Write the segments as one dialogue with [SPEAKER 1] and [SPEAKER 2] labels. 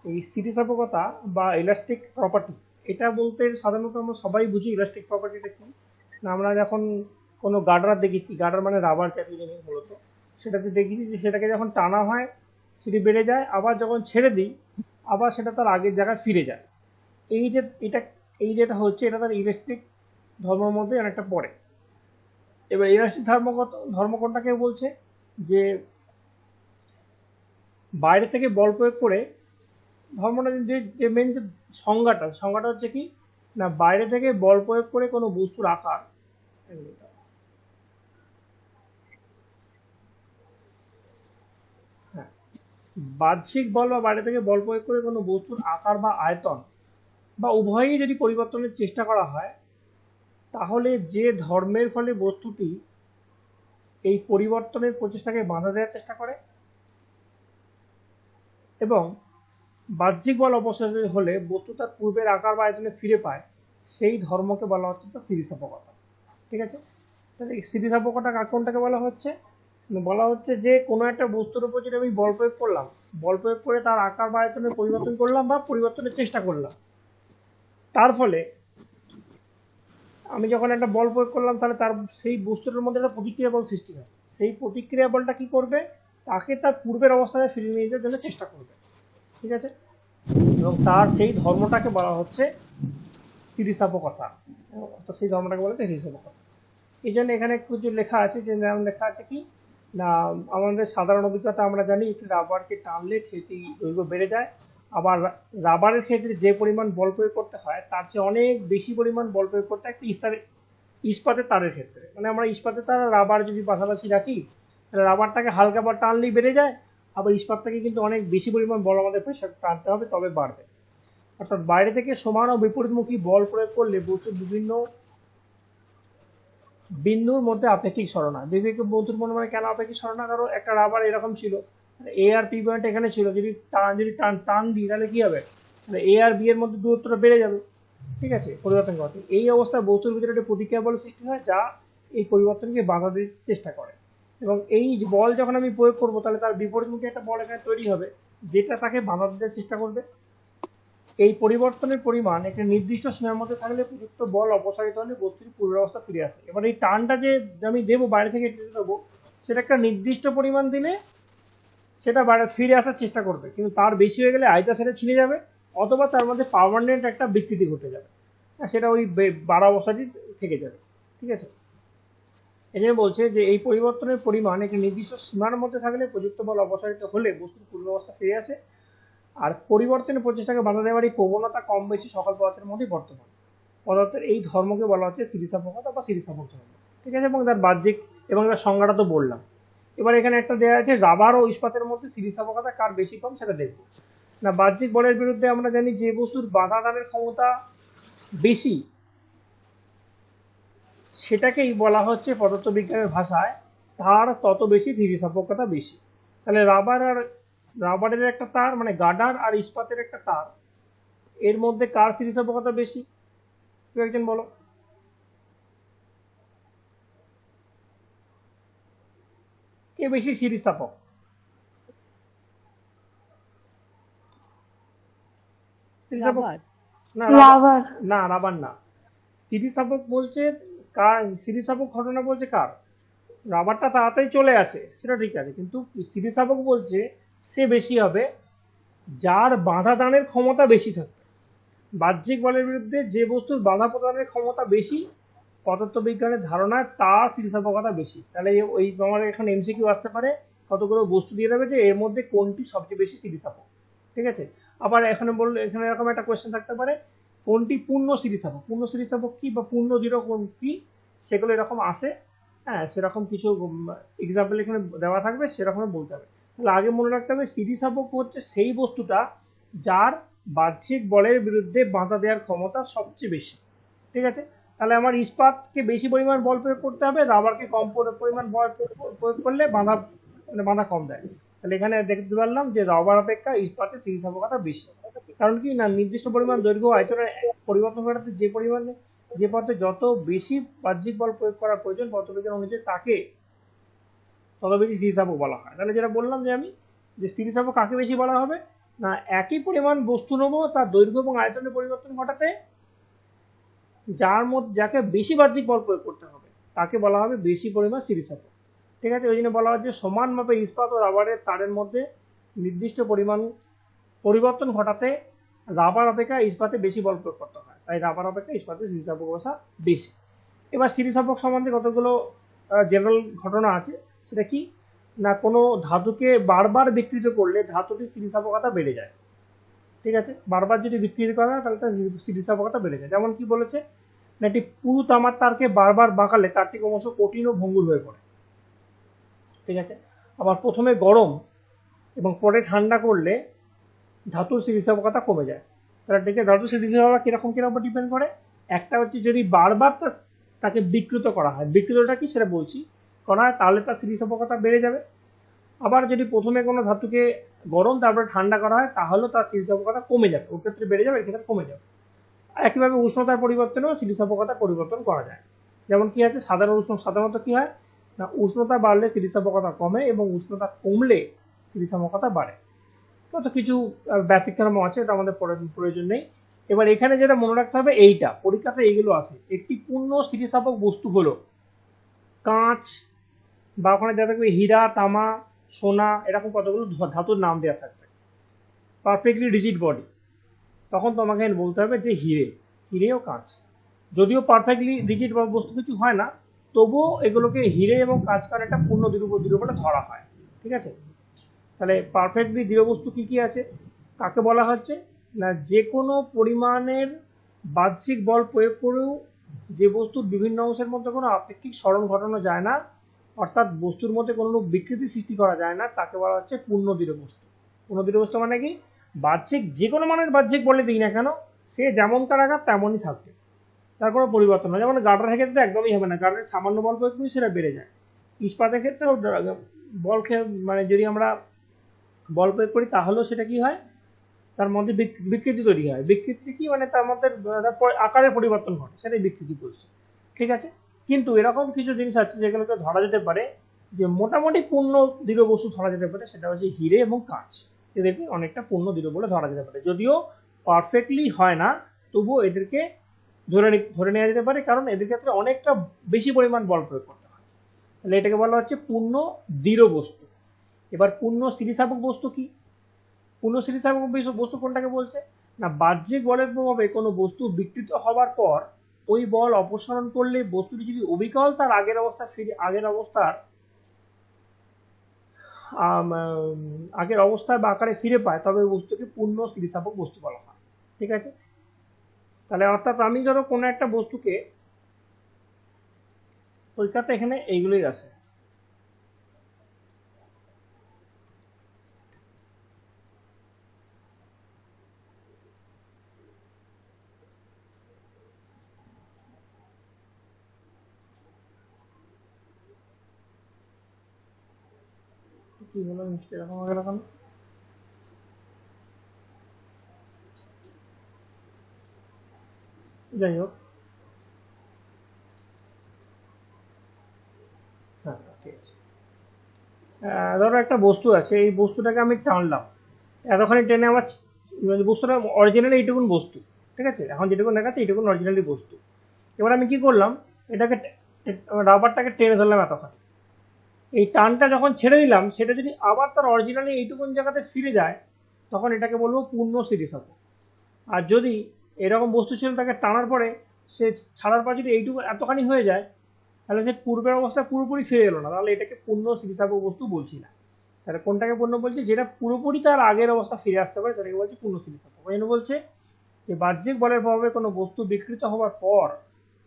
[SPEAKER 1] এই স্থিতিস্থাপকতা বা ইলাস্টিক প্রপার্টি, এটা বলতে সাধারণত আমরা সবাই বুঝি ইলাস্টিক প্রপার্টিটা কি না। আমরা যখন কোনো গার্ডার দেখেছি, গার্ডার মানে রাবার জাতীয় জিনিস মূলত, সেটাতে দেখেছি যে সেটাকে যখন টানা হয় সেটি বেড়ে যায়, আবার যখন ছেড়ে দিই আবার সেটা তার আগের জায়গায় ফিরে যায়। এই যে এটা, এই যেটা হচ্ছে এটা তার ইলাস্টিক ধর্মের মধ্যে অনেকটা পড়ে। এবার ইলাস্টিক ধর্মকোণটাকে বলছে যে বাইরে থেকে বল প্রয়োগ করে, ধর্মটা যে মেন যে সংজ্ঞাটা হচ্ছে কি না, বাইরে থেকে বল প্রয়োগ করে কোনো বস্তুর আকার, হ্যাঁ, বাহ্যিক বল বা বাইরে থেকে বল প্রয়োগ করে কোনো বস্তুর আকার বা আয়তন বা উভয়ই যদি পরিবর্তনের চেষ্টা করা হয়, তাহলে যে ধর্মের ফলে বস্তুটি এই পরিবর্তনের প্রচেষ্টাকে বাধা দেওয়ার চেষ্টা করে এবং বাহ্যিক বল অপসারিত হলে বস্তু তার পূর্বের আকার বা আয়তনে ফিরে পায়, সেই ধর্মকে বলা হচ্ছে তো স্থিতিস্থাপকতা। ঠিক আছে, তাহলে এই স্থিতিস্থাপকতা কোনটাকে বলা হচ্ছে? বলা হচ্ছে যে কোনো একটা বস্তুর উপর যদি আমি বল প্রয়োগ করলাম, বল প্রয়োগ করে তার আকার বা আয়তনের পরিবর্তন করলাম বা পরিবর্তনের চেষ্টা করলাম, তার ফলে আমি যখন একটা বল প্রয়োগ করলাম তাহলে তার সেই বস্তুটার মধ্যে একটা প্রতিক্রিয়া বল সৃষ্টি হয়। সেই প্রতিক্রিয়া বলটা কি করবে? তাকে তার পূর্বের অবস্থায় ফিরিয়ে নিয়ে যাওয়ার জন্য চেষ্টা করবে। ঠিক আছে, এবং তার সেই ধর্মটাকে বলা হচ্ছে স্থিতিস্থাপকতা। তো সেই ধর্মটাকে বলা হচ্ছে স্থিতিস্থাপকতা। এই জন্য এখানে কিছু লেখা আছে, যে যেমন লেখা আছে কি না, আমাদের সাধারণ অভিজ্ঞতা আমরা জানি একটি রাবারকে টানলে সেটি দৈর্ঘ্য বেড়ে যায়। আবার রাবারের ক্ষেত্রে যে পরিমাণ বল প্রয়োগ করতে হয় তার চেয়ে অনেক বেশি পরিমাণ বল প্রয়োগ করতে হয় একটি ইস্পাতের তারের ক্ষেত্রে। মানে আমরা ইস্পাতের তার রাবার যদি পাশাপাশি রাখি, তাহলে রাবারটাকে হালকা বল টানলেই বেড়ে যায়, আবার ইস্পাতটাকে কিন্তু অনেক বেশি পরিমাণ বল আমাদের প্রেশার টানতে হবে তবে বাড়বে। অর্থাৎ বাইরে থেকে সমান ও বিপরীতমুখী বল প্রয়োগ করলে বস্তুর বিভিন্ন বিন্দুর মধ্যে আপেক্ষিক সরণ হয়। বিভিন্ন বস্তুর মধ্যে মানে কেন আপেক্ষিক সরণ হয়? কারণ একটা রাবার এরকম ছিল, এ আর পি পয়েন্ট এখানে ছিল, যদি টান দিই তাহলে কি হবে? এ আর বি এর মধ্যে দূরত্বটা বেড়ে যাবে। ঠিক আছে, পরিবর্তন করতে এই অবস্থায় বস্তুর ভিতরে একটা প্রতিক্রিয়া বল সৃষ্টি হয় যা এই পরিবর্তনকে বাধা দিতে চেষ্টা করে। এবং এই বল যখন আমি প্রয়োগ করবো তাহলে তার বিপরীতমুখী একটা বল এখানে তৈরি হবে যেটা তাকে বাধা দিতে চেষ্টা করবে। এই পরিবর্তনের পরিমাণ একটা নির্দিষ্ট সীমার মধ্যে থাকলে প্রযুক্ত বল অপসারিত হলে বস্তুটি পূর্বাবস্থা ফিরে আসে। এবার এই টানটা যে আমি দেবো, বাইরে থেকে দেবো, সেটা একটা নির্দিষ্ট পরিমাণ দিলে সেটা বাইরে ফিরে আসার চেষ্টা করবে, কিন্তু তার বেশি হয়ে গেলে আয়তা সেটা ছিঁড়ে যাবে অথবা তার মধ্যে পার্মানেন্ট একটা বিকৃতি ঘটে যাবে, সেটা ওই বাড়া অবস্থাটি থেকে যাবে। ঠিক আছে, এই জন্য বলছে যে এই পরিবর্তনের পরিমাণ একটি নির্দিষ্ট সীমার মধ্যে থাকলে প্রযুক্ত বল অপসারিত হলে বস্তুর পূর্বাবস্থা ফিরে আসে। আর পরিবর্তনের প্রচেষ্টাকে বাধা দেওয়ার এই প্রবণতা কম বেশি সকল পদার্থের মধ্যেই বর্তমান। পদার্থের এই ধর্মকে বলা হচ্ছে স্থিতিস্থাপকতা বা স্থিতিস্থাপক ধর্ম। ঠিক আছে, এবং তার বাহ্যিক এবং তার সংজ্ঞাটা তো বললাম। এবার এখানে একটা দেওয়া আছে রাবার ও ইস্পাতের মধ্যে স্থিতিস্থাপকতা কার বেশি কম সেটা দেখব। না, বাহ্যিক বলের বিরুদ্ধে আমরা জানি যে বস্তুর বাধা দানের ক্ষমতা বেশি সেটাকেই বলা হচ্ছে পদার্থবিজ্ঞানের ভাষায় তার তত বেশি স্থিতিস্থাপকতা বেশি। তাহলে রাবারের একটা তার মানে গার্ডার আর ইস্পাতের একটা তার, এর মধ্যে কার স্থিতিস্থাপকতা বেশি? কেউ একজন বলো। কে বেশি স্থিতিস্থাপক? স্থিতিস্থাপক
[SPEAKER 2] রাবার।
[SPEAKER 1] না,
[SPEAKER 3] রাবার।
[SPEAKER 1] না রাবার না। স্থিতিস্থাপক বলছে কার? স্থিতিস্থাপক ঘটনা বলছে কার? রাবারটা তাড়াতাড়ি চলে আসে সেটা ঠিক আছে, কিন্তু স্থিতিস্থাপক বলছে সে বেশি হবে যার বাধা দানের ক্ষমতা বেশি থাকবে। বাহ্যিক বলের বিরুদ্ধে যে বস্তুর বাধা প্রদানের ক্ষমতা বেশি পদার্থবিজ্ঞানের ধারণায় তার স্থিতিস্থাপকতা বেশি। তাহলে ওই তোমার এখানে এমসিকিউ আসতে পারে, কতগুলো বস্তু দিয়ে দেবে যে এর মধ্যে কোনটি সবচেয়ে বেশি স্থিতিস্থাপক। ঠিক আছে, আবার এখানে বললে এখানে এরকম একটা কোয়েশ্চেন থাকতে পারে, কোনটি পূর্ণ স্থিতিস্থাপক? পূর্ণ স্থিতিস্থাপক কি বা পূর্ণ দৃঢ় কোন কি, সেগুলো এরকম আসে। হ্যাঁ, সেরকম কিছু এক্সাম্পল এখানে দেওয়া থাকবে, সেরকম বলতে হবে। তাহলে আগে মনে রাখতে হবে স্থিতিস্থাপক হচ্ছে সেই বস্তুটা যার বাহ্যিক বলের বিরুদ্ধে বাধা দেওয়ার ক্ষমতা সবচেয়ে বেশি। ঠিক আছে, তাহলে আমার ইস্পাতকে বেশি পরিমাণ বল প্রয়োগ করতে হবে, রাবারকে কম পরিমাণ বল প্রয়োগ করলে বাধা কম দেয়। তাহলে এখানে দেখতে পারলাম যে রাবার অপেক্ষা ইস্পাতের স্থিতিস্থাপকতা বেশি। কারণ কি না, নির্দিষ্ট পরিমাণ দৈর্ঘ্য আয়তনের পরিবর্তন ঘটাতে যে পথে যত বেশি বাহ্যিক বল প্রয়োগ করার প্রয়োজন পদার্থবিজ্ঞান অনুযায়ী তাকে তত বেশি স্থিতিস্থাপক বলা হয়। তাহলে যেটা বললাম যে আমি, যে স্থিতিস্থাপক কাকে বেশি বলা হবে? না একই পরিমাণ বস্তু নেবো, তার দৈর্ঘ্য এবং আয়তনের পরিবর্তন ঘটাতে যাকে বেশি বাহ্যিক বল প্রয়োগ করতে হবে তাকে বলা হবে বেশি পরিমাণ স্থিতিস্থাপক। ঠিক আছে, ওই জন্য বলা হচ্ছে সমান মাপে ইস্পাত ও রাবারের তারের মধ্যে নির্দিষ্ট পরিমাণ পরিবর্তন ঘটাতে রাবার অপেক্ষা ইস্পাতে বেশি বল প্রয়োগ করতে হয়, তাই রাবার অপেক্ষা ইস্পাতের স্থিতিস্থাপকতা বেশি। এবার স্থিতিস্থাপক সম্বন্ধে কতগুলো জেনারেল ঘটনা আছে, সেটা কি না, কোনো ধাতুকে বারবার বিকৃত করলে ধাতুটির স্থিতিস্থাপকতা বেড়ে যায়। ঠিক আছে, বারবার যদি বিকৃত করা হয় তাহলে তার স্থিতিস্থাপকতা বেড়ে যায়। যেমন কি বলেছে না, একটি পুরু তামার তারকে বারবার বাঁকালে তারটি ক্রমশ কঠিন ও ভঙ্গুর হয়ে পড়ে। ঠিক আছে, আবার প্রথমে গরম এবং পরে ঠান্ডা করলে ধাতুর স্থিতিস্থাপকতা কমে যায়। তাহলে ঠিক আছে, ধাতুর স্থিতিস্থাপকতা কিরকম কিরকম ডিপেন্ড করে, একটা হচ্ছে যদি বারবার তাকে বিকৃত করা হয়, বিকৃতটা কি সেটা বলছি, করা হয় তাহলে তার স্থিতিস্থাপকতা বেড়ে যাবে। আবার যদি প্রথমে কোনো ধাতুকে গরম তারপরে ঠান্ডা করা হয় তাহলেও তার স্থিতিস্থাপকতা কমে যাবে, ওর ক্ষেত্রে বেড়ে যাবে, এর ক্ষেত্রে কমে যাবে। একইভাবে উষ্ণতার পরিবর্তনেও স্থিতিস্থাপকতা পরিবর্তন করা যায়। যেমন কি আছে, সাধারণত কি হয় না, উষ্ণতা বাড়লে স্থিতিস্থাপকতা কমে এবং উষ্ণতা কমলে স্থিতিস্থাপকতা বাড়ে। তো কিছু ব্যতিক্রম আছে, এটা আমাদের প্রয়োজন নেই। এবার এখানে যেটা মনে রাখতে হবে, এইটা পরীক্ষাতে এইগুলো আছে, একটি পূর্ণ স্থিতিস্থাপক বস্তু হলো কাঁচ, বা ওখানে দেখা থাকবে হীরা, তামা, সোনা, এরকম কতগুলো ধাতুর নাম দেওয়া থাকবে, পারফেক্টলি রিজিড বডি। তখন তোমাকে বলতে হবে যে হিরে ও কাঁচ। যদিও পারফেক্টলি রিজিড বস্তু কিছু হয় না, তবুও এগুলোকে হিরে এবং কাঁচ একটা পূর্ণ দৃঢ় বলে ধরা হয়। ঠিক আছে, তাহলে পারফেক্টলি দৃঢ় বস্তু কি কি আছে, কাকে বলা হচ্ছে না, যে কোনো পরিমাণের বাহ্যিক বল প্রয়োগ করেও যে বস্তুর বিভিন্ন অংশের মধ্যে কোনো আপেক্ষিক সরণ ঘটানো যায় না, অর্থাৎ বস্তুর মধ্যে কোনো বিকৃতি সৃষ্টি করা যায় না, তাকে বলা হচ্ছে পূর্ণ দৃঢ় বস্তু। পূর্ণ দৃঢ় বস্তু মানে কি, বাহ্যিক যে কোনো মানের বাহ্যিক বলে দিই না কেন, সে যেমনকার আঘাত তেমনই থাকবে, তার কোনো পরিবর্তন হয়। যেমন গার্ডারের ক্ষেত্রে একদমই হবে না, গার্ডারের সামান্য বল প্রয়োগ করি সেটা বেড়ে যায়। ইস্পাতের ক্ষেত্রেও বল মানে যদি আমরা বল প্রয়োগ করি তাহলেও সেটা কি হয়, তার মধ্যে বিকৃতি তৈরি হয়। বিকৃতি কি মানে তার মধ্যে আকারের পরিবর্তন ঘটে, সেটাই বিকৃতি বলছে। ঠিক আছে, কিন্তু এরকম কিছু জিনিস আছে যেগুলোকে ধরা যেতে পারে, যে মোটামুটি পূর্ণ দৃঢ় বস্তু ধরা যেতে পারে, সেটা হচ্ছে হিরে এবং কাঁচ। এদেরকে অনেকটা পূর্ণ দৃঢ় বলে ধরা যেতে পারে, যদিও পারফেক্টলি হয় না, তবুও এদেরকে ধরে নেওয়া যেতে পারে, কারণ এদের ক্ষেত্রে অনেকটা বেশি পরিমাণ বল প্রয়োগ করতে হয়। তাহলে এটাকে বলা হচ্ছে পূর্ণ দৃঢ় বস্তু। এবার পূর্ণ স্থিতিস্থাপক বস্তু কি, পূর্ণ স্থিতিস্থাপক বস্তু কোনটাকে বলছে না, বাহ্যিক বলের প্রভাবে কোনো বস্তু বিকৃত হওয়ার পর ওই বল অপসারণ করলে বস্তুটি যদি অবিকল তার আগের অবস্থায় বা আকারে ফিরে পায়, তবে ওই বস্তুকে পূর্ণ স্থিতিস্থাপক বস্তু বলা হয়। ঠিক আছে, তাহলে অর্থাৎ আমি ধরো কোনো একটা বস্তুকে, পরীক্ষাতে এখানে এইগুলোই আছে। কি হলো মিষ্টি এরকম হয়ে গেল কেন? যাই হোক, হ্যাঁ ঠিক আছে। ধরো একটা বস্তু আছে, এই বস্তুটাকে আমি টানলাম, এতখানি টেনে আমার বস্তুটা অরিজিনালি এইটুকুন বস্তু। ঠিক আছে, এখন যেটুকুন দেখাচ্ছে এইটুকুন অরিজিনালি বস্তু। এবার আমি কি করলাম, এটাকে রাবারটাকে টেনে ধরলাম এতখানি, এই টানটা যখন ছেড়ে দিলাম সেটা যদি আবার তার অরিজিনালি এইটুকুন জায়গাতে ফিরে যায়, তখন এটাকে বলবো পূর্ণ স্থিতিস্থাপক। আর যদি এরকম বস্তু ছিল, তাকে টানার পরে সে ছাড়ার পর যদি এইটুকু এতখানি হয়ে যায়, তাহলে সে পূর্বের অবস্থায় পুরোপুরি ফিরে এলো না, তাহলে এটাকে পূর্ণ স্থিতিস্থাপক বস্তু বলছি না। তাহলে কোনটাকে পূর্ণ বলছি, যেটা পুরোপুরি তার আগের অবস্থা ফিরে আসতে পারে, সেটাকে বলছি পূর্ণ স্থিতিস্থাপক। ওই জন্য বলছে যে বাহ্যিক বলের প্রভাবে কোনো বস্তু বিকৃত হওয়ার পর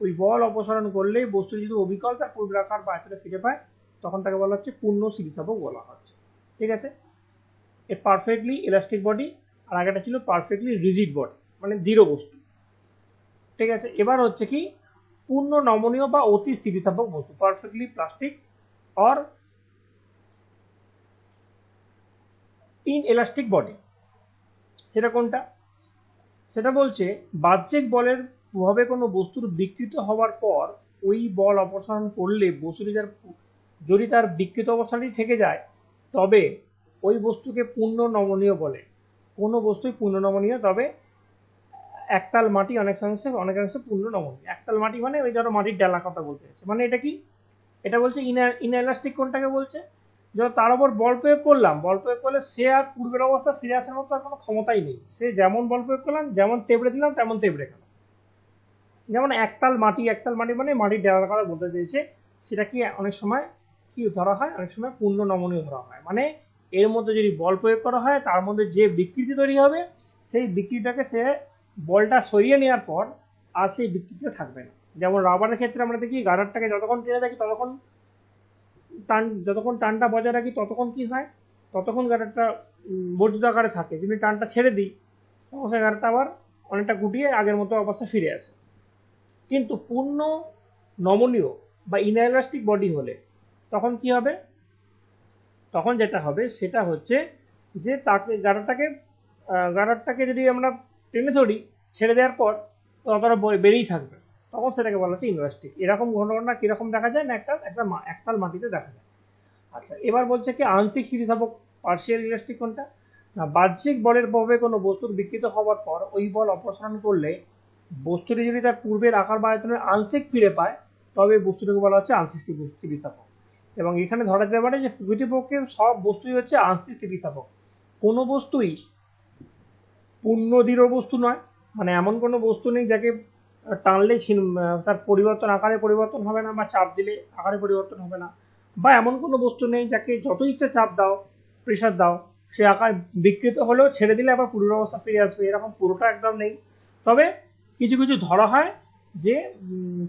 [SPEAKER 1] ওই বল অপসারণ করলেই বস্তু যদি অবিকল তার পূর্বের আকার বা আয়তনে ফিরে পায়, তখন তাকে বলা হচ্ছে পূর্ণ স্থিতিস্থাপক বলা হচ্ছে। ঠিক আছে, এ পারফেক্টলি ইলাস্টিক বডি, আর আগেটা ছিল পারফেক্টলি রিজিড বডি, মানে দৃঢ় বস্তু। ঠিক আছে, এবার হচ্ছে কি পূর্ণ নমনীয় বা অতি স্থিতিস্থাপক বস্তু, পারফেক্টলি প্লাস্টিক অর ইনএলাস্টিক বডি। সেটা কোনটা, সেটা বলছে বাহ্যিক বলের প্রভাবে কোনো বস্তুর বিকৃত হওয়ার পর ওই বল অপসারণ করলে বস্তুটি যদি তার বিকৃত অবস্থাটি থেকে যায়, তবে ওই বস্তুকে পূর্ণ নমনীয় বলে। কোনো বস্তুই পূর্ণ নমনীয়, তবে একতাল মাটি অনেকাংশে পূর্ণ নমনীয়। একতাল মাটি মানে ওই ধরো মাটির ডালা কথা বলতে চাইছে, মানে এটা কি, এটা বলছে ইনএলাস্টিক কোনটাকে বলছে, যখন তার উপর বল প্রয়োগ করলাম, বল প্রয়োগ করলে সে আর পূর্বের অবস্থা ফিরে আসার মতো আর কোনো ক্ষমতাই নেই, সে যেমন বল প্রয়োগ করলাম, যেমন তেবড়ে দিলাম তেমন তেবড়ে গেল। যেমন একতাল মাটি মানে মাটির ডালার কথা বলতে চেয়েছে, সেটা কি অনেক সময় কি ধরা হয়, অনেক সময় পূর্ণ নমনীয় ধরা হয়, মানে এর মধ্যে যদি বল প্রয়োগ করা হয় তার মধ্যে যে বিকৃতি তৈরি হবে, সেই বিকৃতিটাকে সে বলটা সরিয়ে নেওয়ার পর আর সেই বিকৃতিটা থাকবে না। যেমন রাবারের ক্ষেত্রে আমরা দেখি গার্ডারটাকে যতক্ষণ টেনে রাখি ততক্ষণ যতক্ষণ টানটা বজায় রাখি ততক্ষণ কি হয়, ততক্ষণ গার্ডারটা বর্ধিত আকারে থাকে। যদি টানটা ছেড়ে দিই তখন সেই গার্ডারটা আবার অনেকটা গুটিয়ে আগের মতো অবস্থা ফিরে আসে। কিন্তু পূর্ণ নমনীয় বা ইনএলাস্টিক বডি হলে তখন কি হবে, তখন যেটা হবে সেটা হচ্ছে যে তাকে গার্ডারটাকে যদি আমরা টেনে ধরি, ছেড়ে দেওয়ার পর ততটা বেরিয়েই থাকবে, তখন সেটাকে বলা হচ্ছে ইনএলাস্টিক। এরকম ঘটনা কিরকম দেখা যায় না, একতাল মাটিতে দেখা যায়। আচ্ছা, এবার বলছে কি আংশিক স্থিতিস্থাপক পার্শিয়াল ইলাস্টিক কোনটা না, বাহ্যিক বলের প্রভাবে কোনো বস্তুর বিকৃত হওয়ার পর ওই বল অপসারণ করলে বস্তুটি যদি তার পূর্বের আকার বা আয়তনের আংশিক ফিরে পায়, তবে বস্তুটাকে বলা হচ্ছে আংশিক স্থিতিস্থাপক। এবং এখানে ধরা যেতে পারে যে প্রকৃতপক্ষে সব বস্তুই হচ্ছে আংশিক স্থিতিস্থাপক, কোনো বস্তুই পূর্ণ দৃঢ় বস্তু নয়, মানে এমন কোনো বস্তু নেই যাকে টানলে তার পরিবর্তন আকারে পরিবর্তন হবে না, বা চাপ দিলে আকারে পরিবর্তন হবে না, বা এমন কোনো বস্তু নেই যাকে যত ইচ্ছা চাপ দাও, প্রেশার দাও, সে আকার বিকৃত হলেও ছেড়ে দিলে আবার পূর্বের অবস্থা ফিরে আসবে, এরকম পুরোটা একদম নেই। তবে কিছু কিছু ধরা হয় যে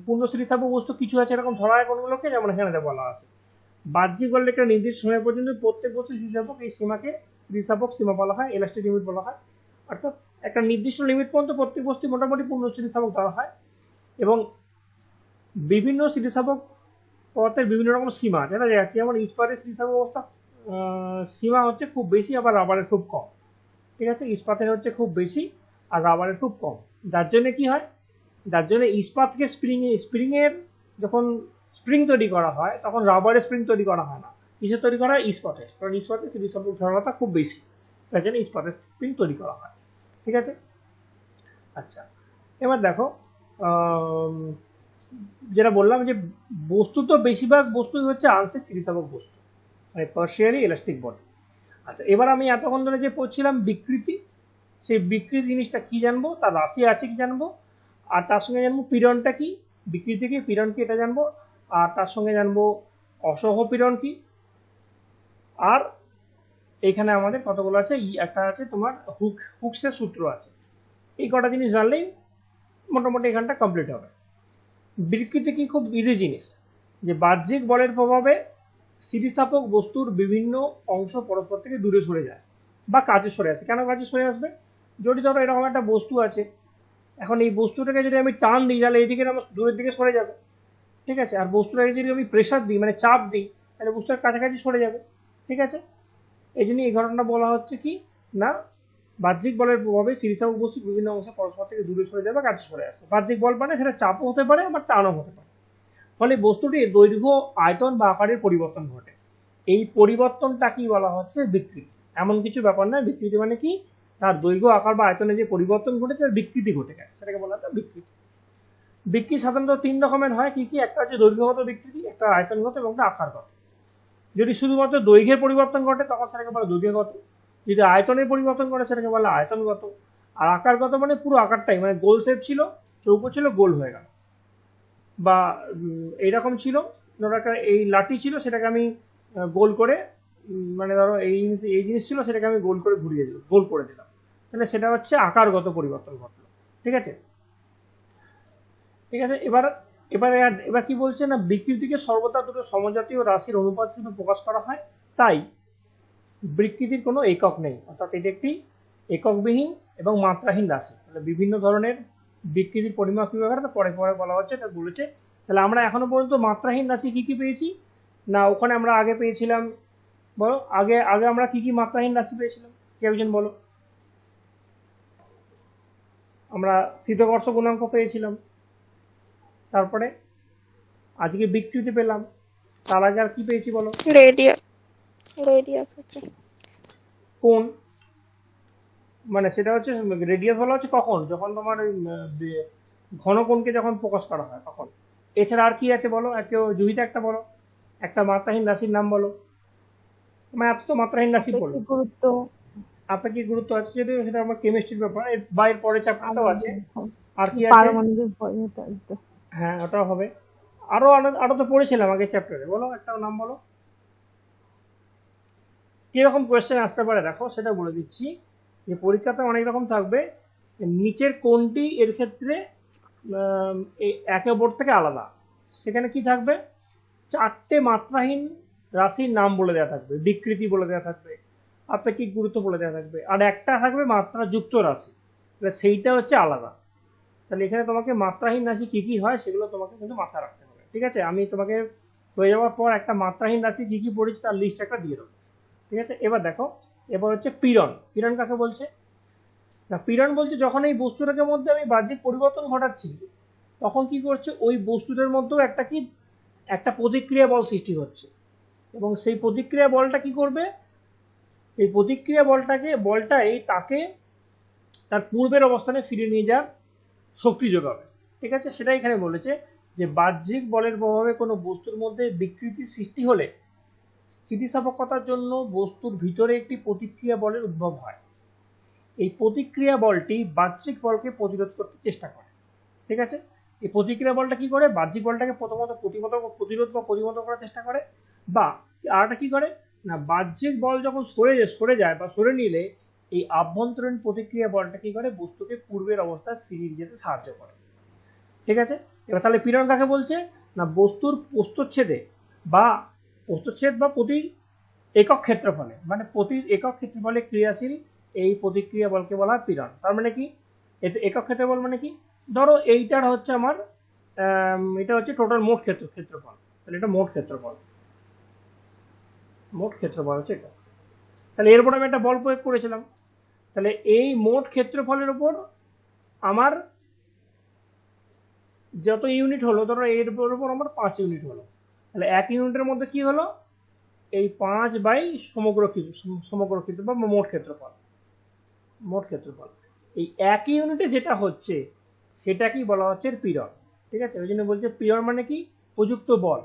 [SPEAKER 1] পূর্ণ স্থিতিস্থাপক বস্তু কিছু আছে, এরকম ধরা হয় কোনগুলোকে, যেমন এখানে বলা আছে বাহ্যিক বলে একটা নির্দিষ্ট সময় পর্যন্ত প্রত্যেক বস্তু স্থিতিস্থাপক, এই সীমাকে স্থিতিস্থাপক সীমা বলা হয়, ইলাস্টিক লিমিট বলা হয়। অর্থাৎ একটা নির্দিষ্ট লিমিট পর্যন্ত প্রত্যেক বস্তু মোটামুটি পূর্ণ স্থিতিস্থাপক ধরা হয়। এবং বিভিন্ন স্থিতিস্থাপক পদার্থের বিভিন্ন রকম সীমা জানা যাচ্ছে, যেমন ইস্পাতের স্থিতিস্থাপক অবস্থা সীমা হচ্ছে খুব বেশি, আবার রাবারের খুব কম। ঠিক আছে, ইস্পাতের হচ্ছে খুব বেশি আর রাবারের খুব কম। যার জন্য কি হয়, যার জন্য ইস্পাতকে স্প্রিং এর যখন স্প্রিং তৈরি করা হয় তখন রাবারের স্প্রিং তৈরি করা হয় না, কিসের তৈরি করা হয়, ইস্পাতের, কারণ ইস্পাতের স্থিতিস্থাপক ধারণাটা খুব বেশি, তার জন্য ইস্পাতের স্প্রিং তৈরি করা হয়। ঠিক আছে। আচ্ছা, এবার দেখো যেটা বললাম যে বস্তু তো বেশিরভাগ বস্তুই হচ্ছে আংশিক স্থিতিস্থাপক বস্তু, মানে পার্শিয়ালি ইলাস্টিক বডি। আচ্ছা, এবার আমি এতক্ষণ ধরে যে পড়ছিলাম বিকৃতি, সেই বিকৃতি জিনিসটা কি জানবো, তার রাশি আছে কি জানবো, আর তার সঙ্গে জানবো পীড়নটা কি, বিকৃতি কি, পীড়ন কি, এটা জানবো। আর তার সঙ্গে জানবো অসহ পীড়ন কি। আর এখানে আমাদের কতগুলো আছে, একটা আছে তোমার হুকসের সূত্র আছে। এই কটা জিনিস জানলেই মোটামুটি এখানটা কমপ্লিট হবে। বিকৃতি কি, খুব ইজি জিনিস, যে বাহ্যিক বলের প্রভাবে স্থিতিস্থাপক বস্তুর বিভিন্ন অংশ পরস্পর থেকে দূরে সরে যায় বা কাছে সরে আসে। কেন কাছে সরে আসবে, যদি ধরো এরকম একটা বস্তু আছে, এখন এই বস্তুটাকে যদি আমি টান দিই তাহলে এইদিকে আমার দূরের দিকে সরে যাবে। ঠিক আছে, আর বস্তুটাকে যদি আমি প্রেশার দিই মানে চাপ দিই তাহলে বস্তুটা কাছাকাছি সরে যাবে। ঠিক আছে, এই জন্য এই ঘটনাটা বলা হচ্ছে কি না, বাহ্যিক বলের প্রভাবে স্থিতিস্থাপক বস্তু বিভিন্ন অংশ পরস্পর থেকে দূরে সরে যাবে, কাছে সরে আসে। বাহ্যিক বল মানে সেটা চাপও হতে পারে আবার টানও হতে পারে, ফলে বস্তুটির দৈর্ঘ্য, আয়তন বা আকারের পরিবর্তন ঘটে। এই পরিবর্তনটা কি বলা হচ্ছে, বিকৃতি। এমন কিছু ব্যাপার নয়, বিকৃতি মানে কি, তার দৈর্ঘ্য, আকার বা আয়তনে যে পরিবর্তন ঘটেছে তার বিকৃতি ঘটে গেছে, সেটাকে বলা হচ্ছে বিকৃতি। বিকৃতি সাধারণত তিন রকমের হয়, কি কি, একটা হচ্ছে দৈর্ঘ্যগত বিকৃতি, একটা আয়তনগত এবং একটা আকারগত। যদি শুধুমাত্র দৈর্ঘ্যের পরিবর্তন ঘটে তখন সেটাকে বলা দৈর্ঘ্যগত, যদি আয়তনের পরিবর্তন ঘটে সেটাকে বলা আয়তনগত, আর আকারগত মানে পুরো আকারটাই, মানে গোল শেপ ছিল, চৌকো ছিল, গোল হয়ে গেল, বা এইরকম ছিল, ধরো একটা এই লাঠি ছিল সেটাকে আমি গোল করে, মানে ধরো এই জিনিস ছিল সেটাকে আমি গোল করে ঘুরিয়ে দিলাম, গোল করে দিলাম, তাহলে সেটা হচ্ছে আকারগত পরিবর্তন ঘটলো। ঠিক আছে, ঠিক আছে। এবার এবার এবার কি বলছে না, বিকৃতিকে সর্বদা দুটো সমজাতীয় রাশির অনুপাত হিসেবে প্রকাশ করা হয়, তাই বিকৃতির কোনো একক নেই, অর্থাৎ এটি একটি এককবিহীন এবং মাত্রাহীন রাশি। তাহলে বিভিন্ন ধরনের বিকৃতির পরিমাপ কিভাবে হয় পরে পরে বলা হচ্ছে, এটা বলেছে। তাহলে আমরা এখনো পর্যন্ত মাত্রাহীন রাশি কি কি পেয়েছি না, ওখানে আমরা আগে পেয়েছিলাম, বলো আগে আগে আমরা কি কি মাত্রাহীন রাশি পেয়েছিলাম, কে একজন বলো। আমরা স্থিতকর্ষ গুণাঙ্ক পেয়েছিলাম, তারপরে আজকে বিকৃতি পেলাম, তার আগে আর কি পেয়েছি বলো,
[SPEAKER 2] রেডিয়াস আছে।
[SPEAKER 1] কোন মানে সেটা হচ্ছে রেডিয়াস বলা হচ্ছে কখন, যখন তোমার ওই ঘনকোণকে যখন প্রকাশ করা হয় তখন। এছাড়া আর কি আছে বলো, কেউ জুহিতে একটা বলো, একটা মাত্রাহীন রাশির নাম বলো। মানে এত তো মাত্রাহীন রাশি বলো।
[SPEAKER 2] আপেক্ষিক গুরুত্ব।
[SPEAKER 1] আপেক্ষিক গুরুত্ব আছে, যদিও সেটা আমার কেমিস্ট্রির ব্যাপার, এর বাইরের পরের চ্যাপ্টারটাও আছে। আর কি আছে?
[SPEAKER 2] পারমাণবিক ভর।
[SPEAKER 1] হ্যাঁ ওটাও হবে। আরো আরো তো পড়েছিলাম আগে চ্যাপ্টারে, বলো একটা নাম বলো। কিরকম কোয়েশ্চেন আসতে পারে দেখো সেটা বলে দিচ্ছি, যে পরীক্ষাতে অনেক রকম থাকবে। নিচের কোনটি এর ক্ষেত্রে এই একে অপর থেকে আলাদা, সেখানে কি থাকবে, চারটে মাত্রাহীন রাশির নাম বলে দেওয়া থাকবে, বিকৃতি বলে দেওয়া থাকবে, আপেক্ষিক গুরুত্ব বলে দেওয়া থাকবে, আর একটা থাকবে মাত্রা যুক্ত রাশি, তাহলে সেইটা হচ্ছে আলাদা। তাহলে এখানে তোমাকে মাত্রাহীন রাশি কি কি হয় সেগুলো তোমাকে কিন্তু মাথায় রাখতে হবে, ঠিক আছে? আমি তোমাকে হয়ে যাওয়ার পর একটা মাত্রাহীন রাশি কি কি পড়েছি তার লিস্ট একটা দিয়ে দেবো, ঠিক আছে? এবার দেখো, এবার হচ্ছে পীড়ন। পীড়ন কাকে বলছে না, পীড়ন বলছে যখন এই বস্তুটাকে মধ্যে আমি বাহ্যিক পরিবর্তন ঘটাচ্ছি, তখন কি করছে ওই বস্তুটার মধ্যেও একটা কি, একটা প্রতিক্রিয়া বল সৃষ্টি হচ্ছে, এবং সেই প্রতিক্রিয়া বলটা কি করবে, এই প্রতিক্রিয়া বলটাই তাকে তার পূর্বের অবস্থানে ফিরিয়ে নিয়ে যাওয়ার শক্তি যোগাবে, ঠিক আছে? সেটা এখানে বলেছে যে বাহ্যিক বলের প্রভাবে কোনো বস্তুর মধ্যে বিকৃতির সৃষ্টি হলে স্থিতিস্থাপকতার জন্য বস্তুর ভিতরে একটি প্রতিক্রিয়া বলের উদ্ভব হয়। এই প্রতিক্রিয়া বলটি বাহ্যিক বলকে প্রতিরোধ করতে চেষ্টা করে, ঠিক আছে? এই প্রতিক্রিয়া বলটা কি করে, বাহ্যিক বলটাকে প্রথমত প্রতিরোধ বা প্রতিহত করার চেষ্টা করে, বা আরটা কি করে না, বাহ্যিক বল যখন সরে যায় বা সরে নিলে এই আভ্যন্তরীণ প্রতিক্রিয়া বলটা কি করে, বস্তুকে পূর্বের অবস্থায় ফিরিয়ে যেতে সাহায্য করে, ঠিক আছে? এবার তাহলে পীড়ন কাকে বলছে না, বস্তুর প্রস্থচ্ছেদ বা প্রতি একক ক্ষেত্রফলে, মানে প্রতি একক ক্ষেত্রফলে ক্রিয়াশীল এই প্রতিক্রিয়া বলকে বলা হয় পীড়ন। তার মানে কি, এতে একক ক্ষেত্রফল মানে কি, ধরো এইটার হচ্ছে আমার এটা হচ্ছে টোটাল মোট ক্ষেত্রফল, তাহলে এটা মোট ক্ষেত্রফল হচ্ছে এটা। তাহলে এর উপর আমি একটা বল প্রয়োগ করেছিলাম, তাহলে এই মোট ক্ষেত্রফলের উপর আমার যত ইউনিট হলো, ধরো এর উপর আমার 5 ইউনিট হলো, তাহলে 1 ইউনিটের মধ্যে কি হলো, এই 5 বাই সমগ্র বা মোট ক্ষেত্রফল এই 1 ইউনিটে যেটা হচ্ছে সেটাকেই বলা হচ্ছে পীড়ন, ঠিক আছে? ওই জন্য বলছে পীড়ন মানে কি, প্রযুক্ত বল।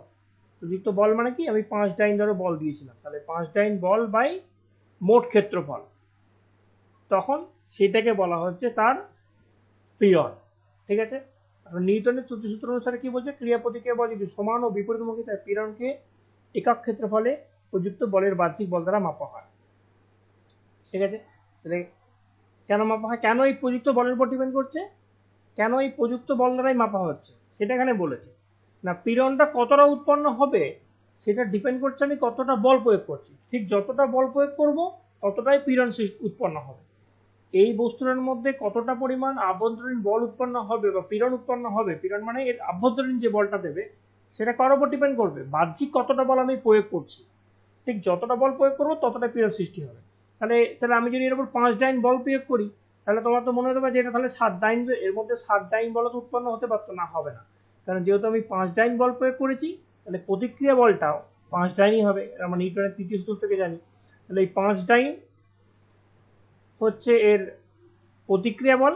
[SPEAKER 1] প্রযুক্ত বল মানে কি, আমি 5 ডাইন ধরো বল দিয়েছিলাম, তাহলে 5 ডাইন বল বাই মোট ক্ষেত্রফল, তখন সেটাকে বলা হচ্ছে তার পীড়ন, ঠিক আছে? নিউটনের তৃতীয় সূত্র অনুসারে কি বলছে, ক্রিয়া প্রতিক্রিয়া বল যদি সমান ও বিপরীতমুখী, তাই পীড়নকে একক ক্ষেত্রফলে প্রযুক্ত বলের বাহ্যিক বল দ্বারা মাপা হয়, ঠিক আছে? তাহলে কেন মাপা হয়, কেন এই প্রযুক্ত বলের উপর ডিপেন্ড করছে, কেন এই প্রযুক্ত বল দ্বারাই মাপা হচ্ছে সেটা এখানে বলেছে না, পীড়নটা কতটা উৎপন্ন হবে সেটা ডিপেন্ড করছে আমি কতটা বল প্রয়োগ করছি, ঠিক যতটা বল প্রয়োগ করব ততটাই পীড়ন উৎপন্ন হবে। এই বস্তুটার মধ্যে কতটা পরিমাণ আভ্যন্তরীণ বল উৎপন্ন হবে বা পীড়ন উৎপন্ন হবে, পীড়ন মানে এর আভ্যন্তরীণ যে বলটা দেবে সেটা কার উপর ডিপেন্ড করবে, বাহ্যিক কতটা বল আমি প্রয়োগ করছি, ঠিক যতটা বল প্রয়োগ করবো ততটা পীড়ন সৃষ্টি হবে। তাহলে তাহলে আমি যদি এর উপর 5 ডাইন বল প্রয়োগ করি, তাহলে তোমার তো মনে হতে পারে যে এটা তাহলে 7 ডাইন, এর মধ্যে 7 ডাইন বল তো উৎপন্ন হতে পারতো না, হবে না, কারণ যেহেতু আমি 5 ডাইন বল প্রয়োগ করেছি তাহলে প্রতিক্রিয়া বলটাও 5 ডাইনই হবে, আমরা নিউটনের তৃতীয় সূত্র থেকে জানি। তাহলে এই 5 ডাইন হচ্ছে এর প্রতিক্রিয়া বল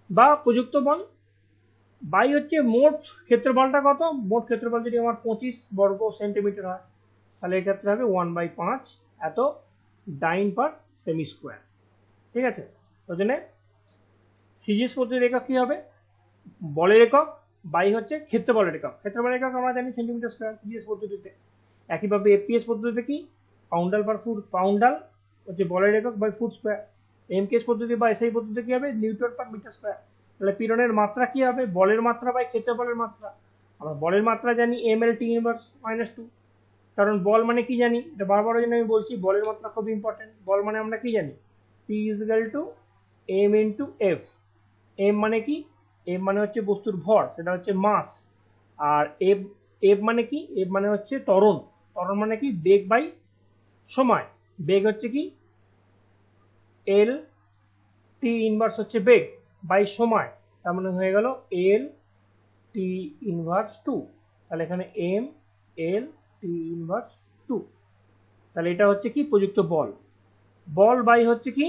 [SPEAKER 1] বা প্রযুক্ত বল, বাই হচ্ছে মোট ক্ষেত্রফলটা কত, মোট ক্ষেত্রফল যদি আমার 25 বর্গ সেন্টিমিটার হয়, তাহলে এক্ষেত্রে হবে 1/5 এত ডাইন পার সেমি স্কোয়ার, ঠিক আছে? ওই জন্য সিজিএস পদ্ধতির একক কি হবে, বলের একক বাই হচ্ছে ক্ষেত্রফলের একক, ক্ষেত্রফলের একক আমরা জানি সেন্টিমিটার স্কোয়ার সিজিএস পদ্ধতিতে। একইভাবে এপিএস পদ্ধতিতে কি, পাউন্ডাল পার ফুট, পাউন্ডাল হচ্ছে বলের একক বাই ফুট স্কোয়ার। এমকেএস পদ্ধতি বা এসআই পদ্ধতিতে কি হবে, নিউটন পার মিটার স্কোয়ার। তাহলে পীড়নের মাত্রা কি হবে, বলের মাত্রা বাই ক্ষেত্রফলের মাত্রা। আমরা বলের মাত্রা জানি mL/T⁻², কারণ বল মানে কি জানি, এটা বারবার জন্য আমি বলছি, বলের মাত্রা খুব ইম্পর্টেন্ট। বল মানে আমরা কি জানি, P = m × F। এম মানে কি, এম মানে হচ্ছে বস্তুর ভর, সেটা হচ্ছে মাস। আর এফ, এফ মানে কি, এফ মানে হচ্ছে ত্বরণ, ত্বরণ মানে কি বেগ বাই সময়, বেগ হচ্ছে কি এল, টি ইনভার্স হচ্ছে বেগ বাই সময়, তার মানে হয়ে গেল L/T⁻²। তাহলে এখানে L/T⁻², তাহলে এটা হচ্ছে কি প্রযুক্ত বল, বল বাই হচ্ছে কি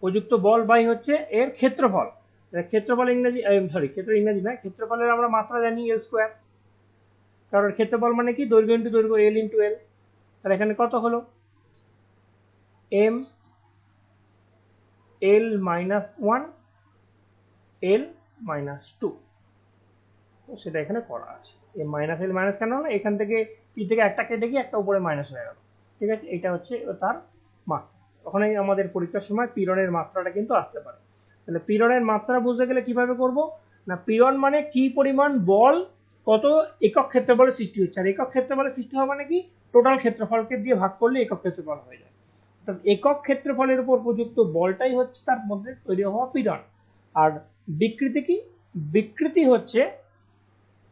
[SPEAKER 1] প্রযুক্ত বল বাই হচ্ছে এর ক্ষেত্রফল। ক্ষেত্রফল ইংরেজি, সরি ক্ষেত্র ইংরেজি না, ক্ষেত্রফলের আমরা মাত্রা জানি এল স্কোয়ার, কারণ ক্ষেত্রফল মানে কি দৈর্ঘ্য ইন্টু দৈর্ঘ্য, এল ইন্টু এল। তাহলে এখানে কত হলো, M L minus one L minus two, সেটা এখানে করা আছে। এম মাইনাস এল মাইনাস কেন হলো, এখান থেকে পি থেকে একটা কেটে গিয়ে একটা উপরে মাইনাস হয়ে গেল, ঠিক আছে। এটা হচ্ছে তার মাত্রা। ওখানে আমাদের পরীক্ষার সময় পীড়নের মাত্রাটা কিন্তু আসতে পারে। তাহলে পীড়নের মাত্রা বুঝতে গেলে কিভাবে করব না, পীড়ন মানে কি পরিমাণ বল কত একক ক্ষেত্রফলের সৃষ্টি হচ্ছে, আর একক ক্ষেত্রফলের সৃষ্টি হওয়া মানে কি টোটাল ক্ষেত্রফলকে দিয়ে ভাগ করলে একক ক্ষেত্রফল হয়ে যায়। অর্থাৎ একক ক্ষেত্রফলের উপর প্রযুক্ত বলটাই হচ্ছে তার মধ্যে তৈরি হওয়া পীড়ন। আর বিকৃতি কি, বিকৃতি হচ্ছে,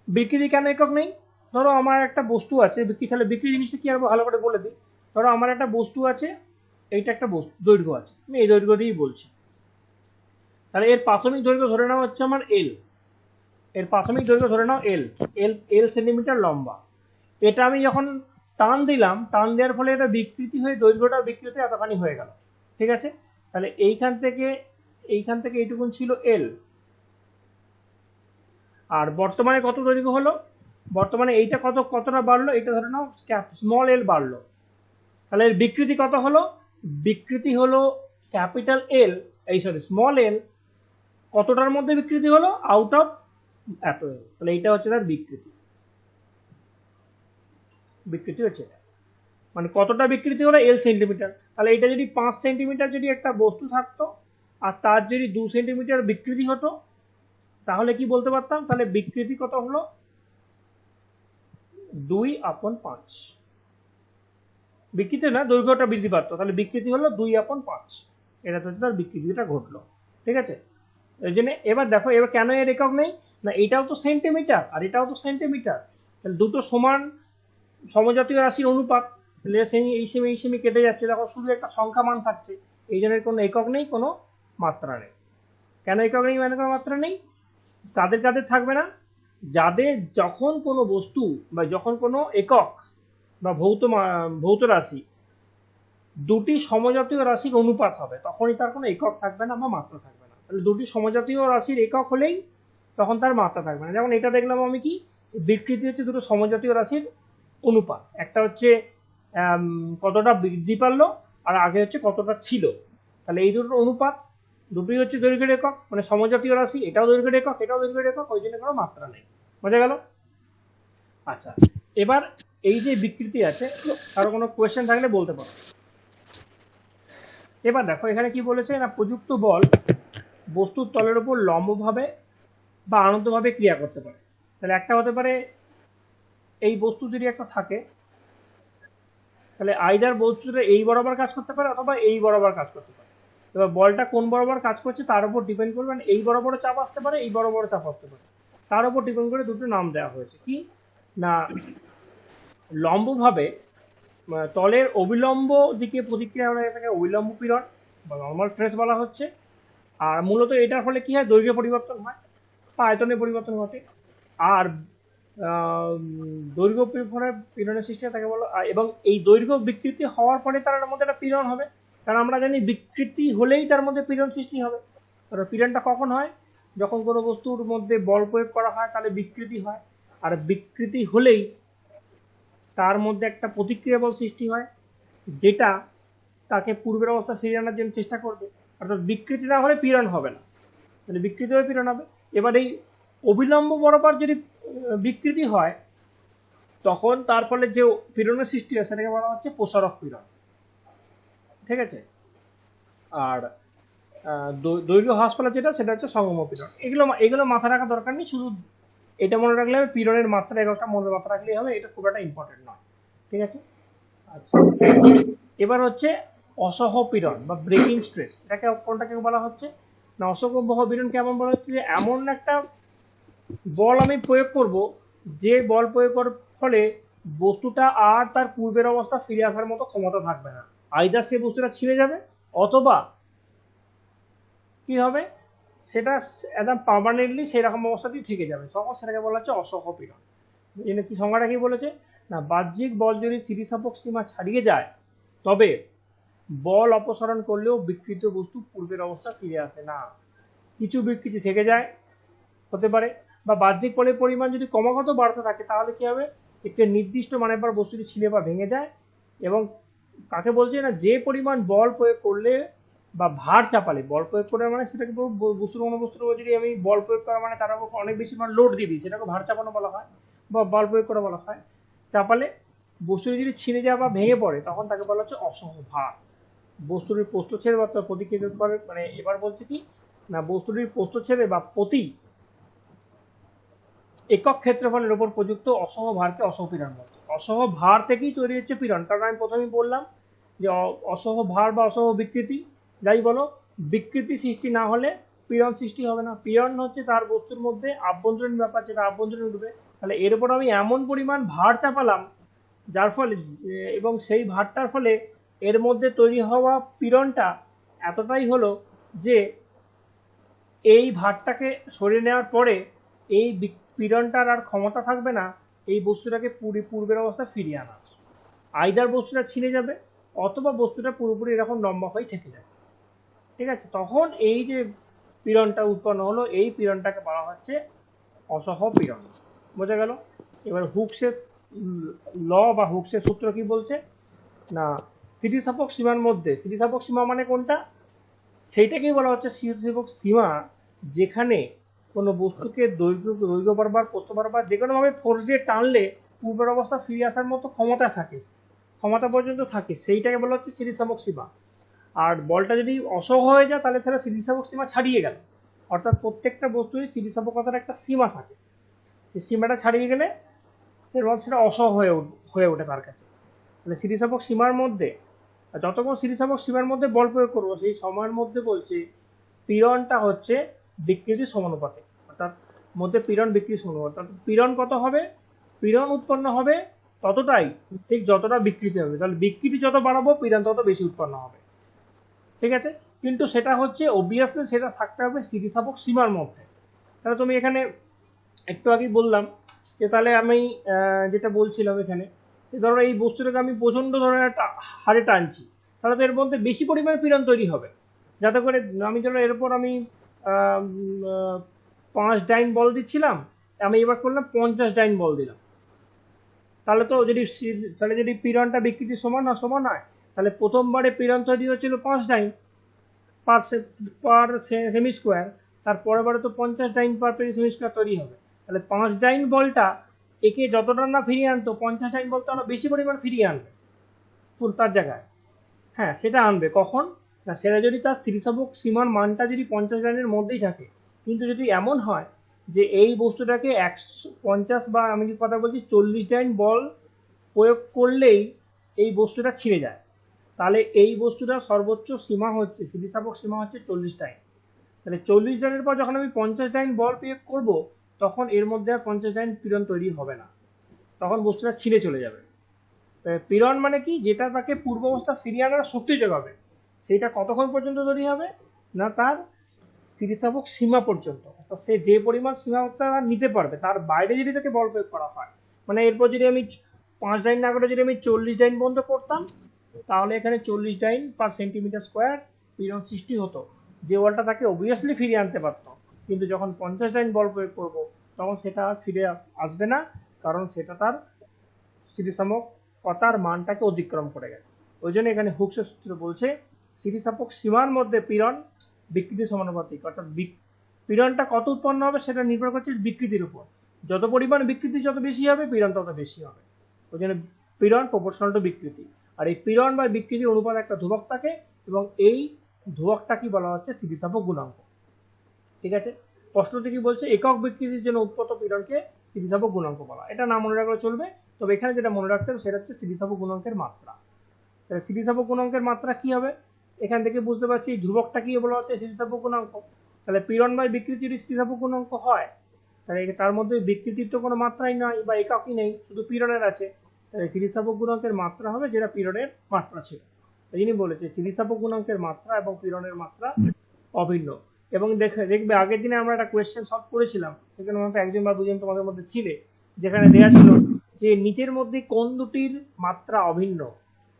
[SPEAKER 1] বিকৃতি কেন একক নেই, ধরো আমার একটা বস্তু আছে, তাহলে বিকৃতি জিনিসটা কি আর ভালো করে বলে দিই। ধরো আমার একটা বস্তু আছে, এইটা একটা বস্তু, দৈর্ঘ্য আছে, আমি এই দৈর্ঘ্য দিয়েই বলছি। তাহলে এর প্রাথমিক দৈর্ঘ্য ধরে নেওয়া হচ্ছে আমার এল, এর প্রাথমিক দৈর্ঘ্য ধরে নাও এল, এল এল সেন্টিমিটার লম্বা। এটা আমি যখন টান দিলাম, টান দেওয়ার ফলে এটা বিকৃতি হয়ে দৈর্ঘ্যটা বিকৃতি এতখানি হয়ে গেল, ঠিক আছে। তাহলে এইখান থেকে এইটুকুন ছিল এল, আর বর্তমানে কত দৈর্ঘ্য হলো, বর্তমানে এইটা কতটা বাড়লো, এটা ধরে নাও স্মল এল বাড়লো। তাহলে এর বিকৃতি কত হলো, বিকৃতি হলো ক্যাপিটাল এল, এই সরি স্মল এল কতটার মধ্যে বিকৃতি হলো, আউট অফ এত। তাহলে এইটা হচ্ছে তার বিকৃতি, বিকৃতি হচ্ছে এটা মানে কতটা বিকৃতি হলো, এল সেন্টিমিটার। তাহলে এটা যদি 5 সেন্টিমিটার যদি একটা বস্তু থাকতো আর তার যদি 2 সেন্টিমিটার বিকৃতি হতো, তাহলে কি বলতে পারতাম, তাহলে বিকৃতি কত হলো 2/5, বিকৃতি না দৈর্ঘ্যটা বৃদ্ধি পারত, তাহলে বিকৃতি হলো 2/5, এটা তো তার বিকৃতিটা ঘটলো, ঠিক আছে। এই জন্য এবার দেখো, এবার কেন এর একক নেই না, এটাও তো সেন্টিমিটার আর এটাও তো সেন্টিমিটার, তাহলে দুটো সমান সমজাতীয় রাশির অনুপাত, এই সেমি কেটে যাচ্ছে, তখন শুধু একটা সংখ্যা মান থাকছে, এই জন্য কোনো একক নেই, কোনো মাত্রা নেই। কেন একক নেই মানে কোনো মাত্রা নেই, কাদের কাদের থাকবে না, যাদের যখন কোনো বস্তু বা যখন কোনো একক বা ভৌত রাশি দুটি সমজাতীয় রাশির অনুপাত হবে, তখনই তার কোনো একক থাকবে না বা মাত্রা থাকবে না। তাহলে দুটি সমজাতীয় রাশির একক হলেই তখন তার মাত্রা থাকবে না। যেমন এটা দেখলাম আমি কি, বিকৃতি হচ্ছে দুটো সমজাতীয় রাশির অনুপাত, একটা হচ্ছে কতটা বৃদ্ধি পারলো আর আগে হচ্ছে কতটা ছিল, তাহলে এই দুটোর অনুপাত, দুটোই হচ্ছে দৈর্ঘ্যের একক, মানে সমজাতীয় রাশি, এটাও দৈর্ঘ্যের একক এটাও দৈর্ঘ্যের একক, ওই জন্য কোনো মাত্রা নেই। বোঝা গেল? আচ্ছা, এবার এই যে বিকৃতি আছে, কারো কোনো কোয়েশ্চেন থাকলে বলতে পারো। এবার দেখো এখানে কি বলেছে না, প্রযুক্ত বল বস্তুর তলের উপর লম্বভাবে বা আনন্তভাবে ক্রিয়া করতে পারে। তাহলে একটা হতে পারে, এই বস্তু যদি একটা থাকে, তাহলে আইদার বস্তুটা এই বরাবর কাজ করতে পারে অথবা এই বরাবর কাজ করতে পারে। এবার বলটা কোন বরাবর কাজ করছে তার উপর ডিপেন্ড করবে, এই বরাবর চাপ আসতে পারে, এই বরাবর চাপ আসতে পারে, তার উপর ডিপেন্ড করে দুটো নাম দেওয়া হয়েছে। কি না, লম্বভাবে তলের অবিলম্ব দিকে প্রতিক্রিয়া হলে এটাকে অবিলম্ব পীড়ন বা নর্মাল ট্রেস বলা হচ্ছে। আর মূলত এটার ফলে কি হয়, দৈর্ঘ্য পরিবর্তন হয় বা আয়তনের পরিবর্তন ঘটে, আর দৈর্ঘ্য পীড়নের সৃষ্টি হয় তাকে বলো। এবং এই দৈর্ঘ্য বিকৃতি হওয়ার পরে তার মধ্যে একটা পীড়ন হবে, কারণ আমরা জানি বিকৃতি হলেই তার মধ্যে পীড়ন সৃষ্টি হবে। কারণ পীড়নটা কখন হয়, যখন কোনো বস্তুর মধ্যে বল প্রয়োগ করা হয় তাহলে বিকৃতি হয়, আর বিকৃতি হলেই তার মধ্যে একটা প্রতিক্রিয়া বল সৃষ্টি হয়, যেটা তাকে পূর্বের অবস্থা ফিরিয়ে আনার জন্য চেষ্টা করবে। অর্থাৎ বিকৃতি না হলে পীড়ন হবে না, তাহলে বিকৃতি হলে পীড়ন হবে। এবার এই অবিলম্ব বরাবর যদি বিকৃতি হয়, তখন তার ফলে যে পীড়নের সৃষ্টি হয় সেটাকে বলা হচ্ছে প্রসারক পীড়ন, ঠিক আছে। আর দৈর্ঘ্য হ্রাস ফলে যেটা, সেটা হচ্ছে সঙ্গম পীড়ন। এগুলো মাথায় রাখা দরকার নেই, শুধু এটা মনে রাখলে হবে, পীড়নের মাত্রা এককটা মনে মাথায় রাখলেই হবে, এটা খুব একটা ইম্পর্টেন্ট নয়, ঠিক আছে। আচ্ছা, এবার হচ্ছে অসহ পীড়ন বা ব্রেকিং স্ট্রেস, এটাকে কোনটাকে বলা হচ্ছে না, অসহ্য পীড়ন কেমন বলা হচ্ছে, যে এমন একটা বল আমি প্রয়োগ করব, যে বল প্রয়োগ করার ফলে বস্তুটা আর তার পূর্বের অবস্থা ফিরে আসার মতো ক্ষমতা থাকবে না, আইদার সে বস্তুটা ছিঁড়ে যাবে অথবা কি হবে, সেটা একদম পার্মানেন্টলি সেরকম অবস্থাতেই থেকে যাবে, তখন সেটাকে বলা হচ্ছে অসহ পীড়ন। কি সংজ্ঞাটা কি বলেছে না, বাহ্যিক বল যদি স্থিতিস্থাপক সীমা ছাড়িয়ে যায় তবে বল অপসারণ করলেও বিকৃত বস্তু পূর্বের অবস্থা ফিরে আসে না, কিছু বিকৃতি থেকে যায় হতে পারে, বা বাহ্যিক বলের পরিমাণ যদি ক্রমাগত বাড়তে থাকে তাহলে কি হবে, একটি নির্দিষ্ট মানের পর বস্তুটি ছিঁড়ে বা ভেঙে যায়। এবং কাকে বলছে না, যে পরিমাণ বল প্রয়োগ করলে বা ভার চাপালে, বল প্রয়োগ করে মানে সেটাকে বস্তুর অনুবস্তুর উপর যদি আমি বল প্রয়োগ করা মানে তার উপর অনেক বেশি মানে লোড দিয়ে দিই, সেটাকে ভার চাপানো বলা হয় বা বল প্রয়োগ করা বলা হয়। চাপালে বস্তুটি যদি ছিঁড়ে যায় বা ভেঙে পড়ে তখন তাকে বলা হচ্ছে অসহভার। বস্তুটির প্রস্থচ্ছেদ বা প্রতিক্রিয়া করে, মানে এবার বলছে কি না, বস্তুটির প্রস্থচ্ছেদে বা প্রতি একক ক্ষেত্রফলের উপর প্রযুক্ত অসহভারকে অসহপীড়ন বলে। অসহভার থেকেই তৈরি হচ্ছে পীড়ন, কারণ আমি প্রথমেই বললাম যে অসহভার বা অসহ বিকৃতি যাই বলো, বিকৃতি সৃষ্টি না হলে পীড়ন সৃষ্টি হবে না। পীড়ন হচ্ছে তার বস্তুর মধ্যে আভ্যন্তরীণ ব্যাপার, যেটা আভ্যন্তরীণ উঠবে, তাহলে এর উপর আমি এমন পরিমাণ ভার চাপালাম যার ফলে এবং সেই ভারটার ফলে এর মধ্যে তৈরি হওয়া পীড়নটা এতটাই হলো যে এই ভারটাকে সরিয়ে নেওয়ার পরে এই পীড়নটার আর ক্ষমতা থাকবে না এই বস্তুটাকে পূর্বের অবস্থা ফিরিয়ে আনা। আইদার বস্তুটা ছিঁড়ে যাবে অথবা বস্তুটা পুরোপুরি এরকম লম্বা হয়ে থেকে যাবে। ঠিক আছে, তখন এই যে পীড়নটা উৎপন্ন হলো এই পীড়নটাকে বলা হচ্ছে অসহ পীড়ন। বোঝা গেল? এবার হুকসের ল বা হুকসের সূত্র কি বলছে না, স্থিতিস্থাপক সীমার মধ্যে, স্থিতিস্থাপক সীমা মানে কোনটা, সেইটাকেই বলা হচ্ছে স্থিতিস্থাপক সীমা, যেখানে কোনো বস্তুকে দৈর্ঘ্য বারবার প্রস্থ বারবার যে কোনোভাবে ফোর্স দিয়ে টানলে পূর্বের অবস্থা ফিরে আসার মতো ক্ষমতা থাকে, ক্ষমতা পর্যন্ত থাকে, সেইটাকে বলা হচ্ছে স্থিতিস্থাপক সীমা। আর বলটা যদি অসহ হয়ে যায় তাহলে সেটা স্থিতিস্থাপক সীমা ছাড়িয়ে গেল, অর্থাৎ প্রত্যেকটা বস্তুরই স্থিতিস্থাপকতার একটা সীমা থাকে, সেই সীমাটা ছাড়িয়ে গেলে সেটা অসহ হয়ে ওঠে তার কাছে। তাহলে স্থিতিস্থাপক সীমার মধ্যে, যতক্ষণ স্থিতিস্থাপক সীমার মধ্যে বল প্রয়োগ করবো সেই সময়ের মধ্যে বলছে পীড়নটা হচ্ছে বিকৃতির সমানুপাতে, অর্থাৎ মধ্যে পীড়ন বিকৃতি সমানুপাত, অর্থাৎ পীড়ন কত হবে, পীড়ন উৎপন্ন হবে ততটাই ঠিক যতটা বিকৃতি হবে, তাহলে বিকৃতি যত বাড়াবো পীড়ন তত বেশি উৎপন্ন হবে। ঠিক আছে, কিন্তু সেটা হচ্ছে অবভিয়াসলি সেটা থাকতে হবে স্থিতিস্থাপক সীমার মধ্যে। তাহলে তুমি এখানে একটু আগেই বললাম যে তাহলে আমি যেটা বলছিলাম এখানে, ধরো এই বস্তুটাকে আমি প্রচন্ড ধরনের হারে টানছি, তাহলে তো এর মধ্যে বেশি পরিমাণে পীড়ন তৈরি হবে, যাতে করে আমি ধরো এরপর আমি 5 ডাইন বল দিচ্ছিলাম, আমি এবার করলাম 50 ডাইন বল দিলাম, তাহলে যদি পীড়নটা বিকৃতির সমান হয়, তাহলে প্রথমবারে পীড়ন তৈরি হচ্ছিল 5 ডাইন পার সেমি স্কোয়ার, তার পরের বারে তো 50 ডাইন পার সেমি স্কোয়ার তৈরি হবে। তাহলে 5 ডাইন বলটা একে যতটা না ফিরিয়ে আনতো 50 ডাইন বলটা আরো বেশি পরিমাণ ফিরিয়ে আনবে তার জায়গায়। হ্যাঁ, সেটা আনবে কখন না, সেটা যদি তার স্থিতিস্থাপক সীমার মানটা যদি 50 ডাইনের মধ্যেই থাকে। কিন্তু যদি এমন হয় যে এই বস্তুটাকে 150 বা আমি যে কথা বলছি 40 ডাইন বল প্রয়োগ করলেই এই বস্তুটা ছিঁড়ে যায়, তাহলে এই বস্তুটার সর্বোচ্চ সীমা হচ্ছে, স্থিতিস্থাপক সীমা হচ্ছে 40 ডাইন। তাহলে 40 ডাইনের পর যখন আমি 50 ডাইন বল প্রয়োগ করব তখন এর মধ্যে আর 50 ডাইন পীড়ন তৈরি হবে না, তখন বস্তুটা ছিঁড়ে চলে যাবে। পীড়ন মানে কি, যেটা তাকে পূর্ব অবস্থা ফিরিয়ে আনার শক্তি যোগাবে, সেটা কতক্ষণ পর্যন্ত তৈরি হবে না, তার স্থিতিস্থাপক সীমা পর্যন্ত, অর্থাৎ সে যে পরিমাণ সীমাবদ্ধতা নিতে পারবে তার বাইরে যদি তাকে বল প্রয়োগ করা হয়। মানে এরপর যদি আমি 5 ডাইন না করে যদি আমি 40 ডাইন বন্ধ করতাম, তাহলে এখানে 40 ডাইন পার সেন্টিমিটার স্কোয়ার পীড়ন সৃষ্টি হতো, যে বলটা তাকে অবভিয়াসলি ফিরিয়ে আনতে পারত। কিন্তু যখন 50 ডাইন বল প্রয়োগ করব তখন সেটা ফিরে আসবে না, কারণ সেটা তার স্থিতিস্থাপকতার মানটাকে অতিক্রম করে গেছে। ওই জন্য এখানে হুকসের সূত্র বলছে স্থিতিস্থাপক সীমার মধ্যে পীড়ন বিকৃতি সমানুপাতিক, অর্থাৎ পীড়নটা কত উৎপন্ন হবে সেটা নির্ভর করছে বিকৃতির উপর, যত পরিমাণ বিকৃতি যত বেশি হবে পীড়ন তত বেশি হবে। ওই জন্য পীড়ন প্রপোর্শনাল টু বিকৃতি, আর এই পীড়ন বা বিকৃতির অনুপাত একটা ধ্রুবক থাকে এবং এই ধ্রুবকটা কি বলা হচ্ছে স্থিতিস্থাপক গুণাঙ্ক। ঠিক আছে, প্রশ্নটি কি বলছে, একক বিকৃতির জন্য উৎপন্ন পীড়নকে স্থিতিস্থাপক গুণাঙ্ক বলা, এটা না মনে রাখলে চলবে, তবে এখানে যেটা মনে রাখতে হবে সেটা হচ্ছে স্থিতিস্থাপক গুণাঙ্কের মাত্রা। তাহলে স্থিতিস্থাপক গুণাঙ্কের মাত্রা কি হবে, এখান থেকে বুঝতে পারছি ধ্রুবকটা কি বলা হচ্ছে স্থিতিস্থাপক গুণাঙ্ক। তাহলে পীড়ন বা বিকৃতির স্থিতিস্থাপক গুণাঙ্ক হয়, তাহলে তার মধ্যে বিকৃতির তো কোনো মাত্রাই নয় বা এককই নেই, শুধু পীড়নের আছে, তাহলে স্থিতিস্থাপক গুণাঙ্কের মাত্রা হবে যেটা পীড়নের মাত্রা ছিল। যিনি বলেছে স্থিতিস্থাপক গুণাঙ্কের মাত্রা এবং পীড়নের মাত্রা অভিন্ন। এবং দেখবে আগের দিনে আমরা একটা কোয়েশ্চেন সলভ করেছিলাম, সেখানে হয়তো একজন বা দুজন তোমাদের মধ্যে ছিলে, যেখানে দেয়া ছিল যে নিচের মধ্যে কোন দুটির মাত্রা অভিন্ন,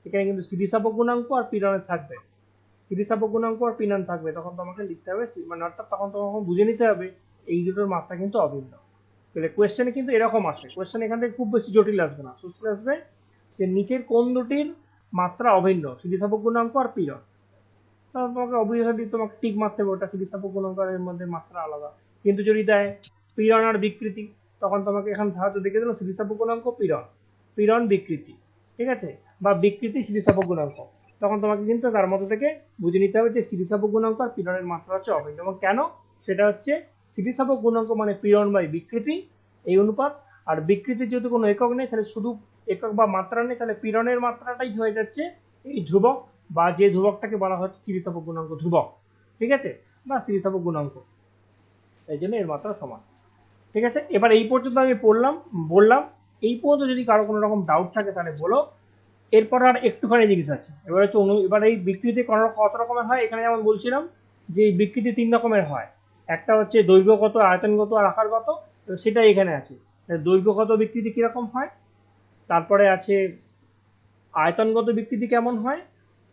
[SPEAKER 1] এখানে কিন্তু স্থিতিস্থাপক গুণাঙ্ক আর পীড়নের থাকবে, স্থিতিস্থাপক গুণাঙ্ক আর পীড়ন থাকবে, তখন তোমাকে লিখতে হবে মানে অর্থাৎ তখন তোমাকে বুঝে নিতে হবে এই দুটোর মাত্রা কিন্তু অভিন্ন। তাহলে কোয়েশ্চেনে কিন্তু এরকম আসে, কোয়েশ্চেন এখান থেকে খুব বেশি জটিল আসবে না, সুস্থ আসবে যে নিচের কোন দুটির মাত্রা অভিন্ন, স্থিতিস্থাপক গুণাঙ্ক আর পীড়ন। তোমাকে অবভিয়াসলি তোমাকে টিক মারতে হবে ওটা স্থিতিস্থাপক গুণাঙ্ক এর মধ্যে মাত্রা আলাদা। কিন্তু যদি দেয় পীড়ন আর বিকৃতি, তখন তোমাকে এখানে হয়তো দেখে দিল স্থিতিস্থাপক গুণাঙ্ক পীড়ন, পীড়ন বিকৃতি, ঠিক আছে, বা বিকৃতি স্থিতিস্থাপক গুণাঙ্ক, তখন তোমাকে কিন্তু তার মধ্যে থেকে বুঝে নিতে হবে যে স্থিতিস্থাপক গুণাঙ্ক আর পীড়নের মাত্রা হচ্ছে অভিন্ন। এবং কেন সেটা হচ্ছে স্থিতিস্থাপক গুণাঙ্ক মানে পীড়ন বাই বিকৃতি এই অনুপাত, আর বিকৃতির যেহেতু কোনো একক নেই তাহলে শুধু একক বা মাত্রা নেই, তাহলে পীড়নের মাত্রাটাই হয়ে যাচ্ছে এই ধ্রুবক, বা যে ধ্রুবকটাকে বলা হচ্ছে স্থিতিস্থাপক গুণাঙ্ক ধ্রুবক, ঠিক আছে, বা স্থিতিস্থাপক গুণাঙ্ক, এই জন্য এর মাত্রা সমান। ঠিক আছে, এবার এই পর্যন্ত আমি বললাম। এই পর্যন্ত যদি কারো কোনো রকম ডাউট থাকে তাহলে বলো। এরপর আর একটুখানি জিনিস আছে, এবার হচ্ছে এবার এই বিকৃতি কত রকমের হয়, এখানে যেমন বলছিলাম যে এই বিকৃতি 3 রকমের হয়, একটা হচ্ছে দৈর্ঘ্যগত, আয়তনগত আর আকারগত, সেটা এখানে আছে। দৈর্ঘ্যগত বিকৃতি কিরকম হয়, তারপরে আছে আয়তনগত বিকৃতি কেমন হয়,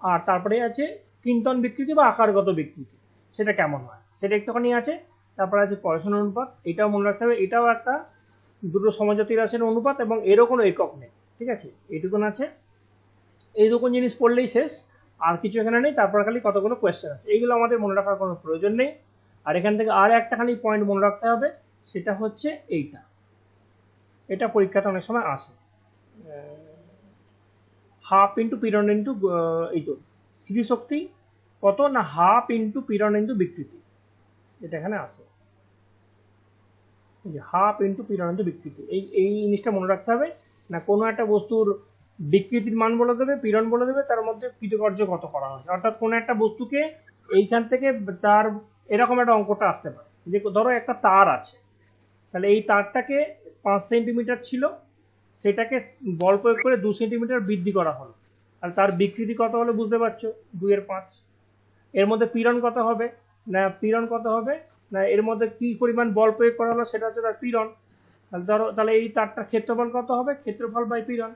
[SPEAKER 1] আর তারপরে আছে কিন্তন বিকৃতি বা আকারগত বিকৃতি সেটা কেমন হয় সেটা একটুখানি আছে। তারপরে আছে পয়সন অনুপাত, এটাও মনে রাখতে হবে, এটাও একটা দুটো সমজাতীয় রাশির অনুপাত এবং এরও কোনো একক নেই, ঠিক আছে, এইটুকুন আছে। এইরকম জিনিস পড়লেই শেষ, আর কিছু এখানে নেই। তারপর খালি কতগুলো কোয়েশ্চেন আছে, এইগুলো আমাদের মনে রাখার কোনো প্রয়োজন নেই। আর এখান থেকে আর একটা খালি পয়েন্ট মনে রাখতে হবে, সেটা হচ্ছে এইটা, এটা পরীক্ষাতে অনেক সময় আসে, হাফ ইন্টু পীড়ন ইন্টু এই তো স্মৃতিশক্তি কত না হাফ ইন্টু পীড়ন ইন্টু বিকৃতি, এটা এখানে আসে, হাফ ইন্টু পীড়ন ইন্টু বিকৃতি। এই জিনিসটা মনে রাখতে হবে, না কোনো একটা বস্তুর বিকৃতির মান বলে দেবে, পীড়ন বলে দেবে, তার মধ্যে কৃতকার্য কত করা হয়, অর্থাৎ কোনো একটা বস্তুকে এইখান থেকে তার এরকম একটা অঙ্কটা আসতে পারে যে ধরো একটা তার আছে, তাহলে এই তারটাকে 5 সেন্টিমিটার ছিল, সেটাকে বল প্রয়োগ করে 2 সেন্টিমিটার বৃদ্ধি করা হলো, আর তার বিকৃতি কত হলো বুঝতে পারছো, 2/5। এর মধ্যে পীড়ন কত হবে না এর মধ্যে কি পরিমাণ বল প্রয়োগ করা হলো সেটা হচ্ছে তার পীড়ন। তাহলে ধরো তাহলে এই তারটার ক্ষেত্রফল কত হবে, ক্ষেত্রফল বাই পীড়ন,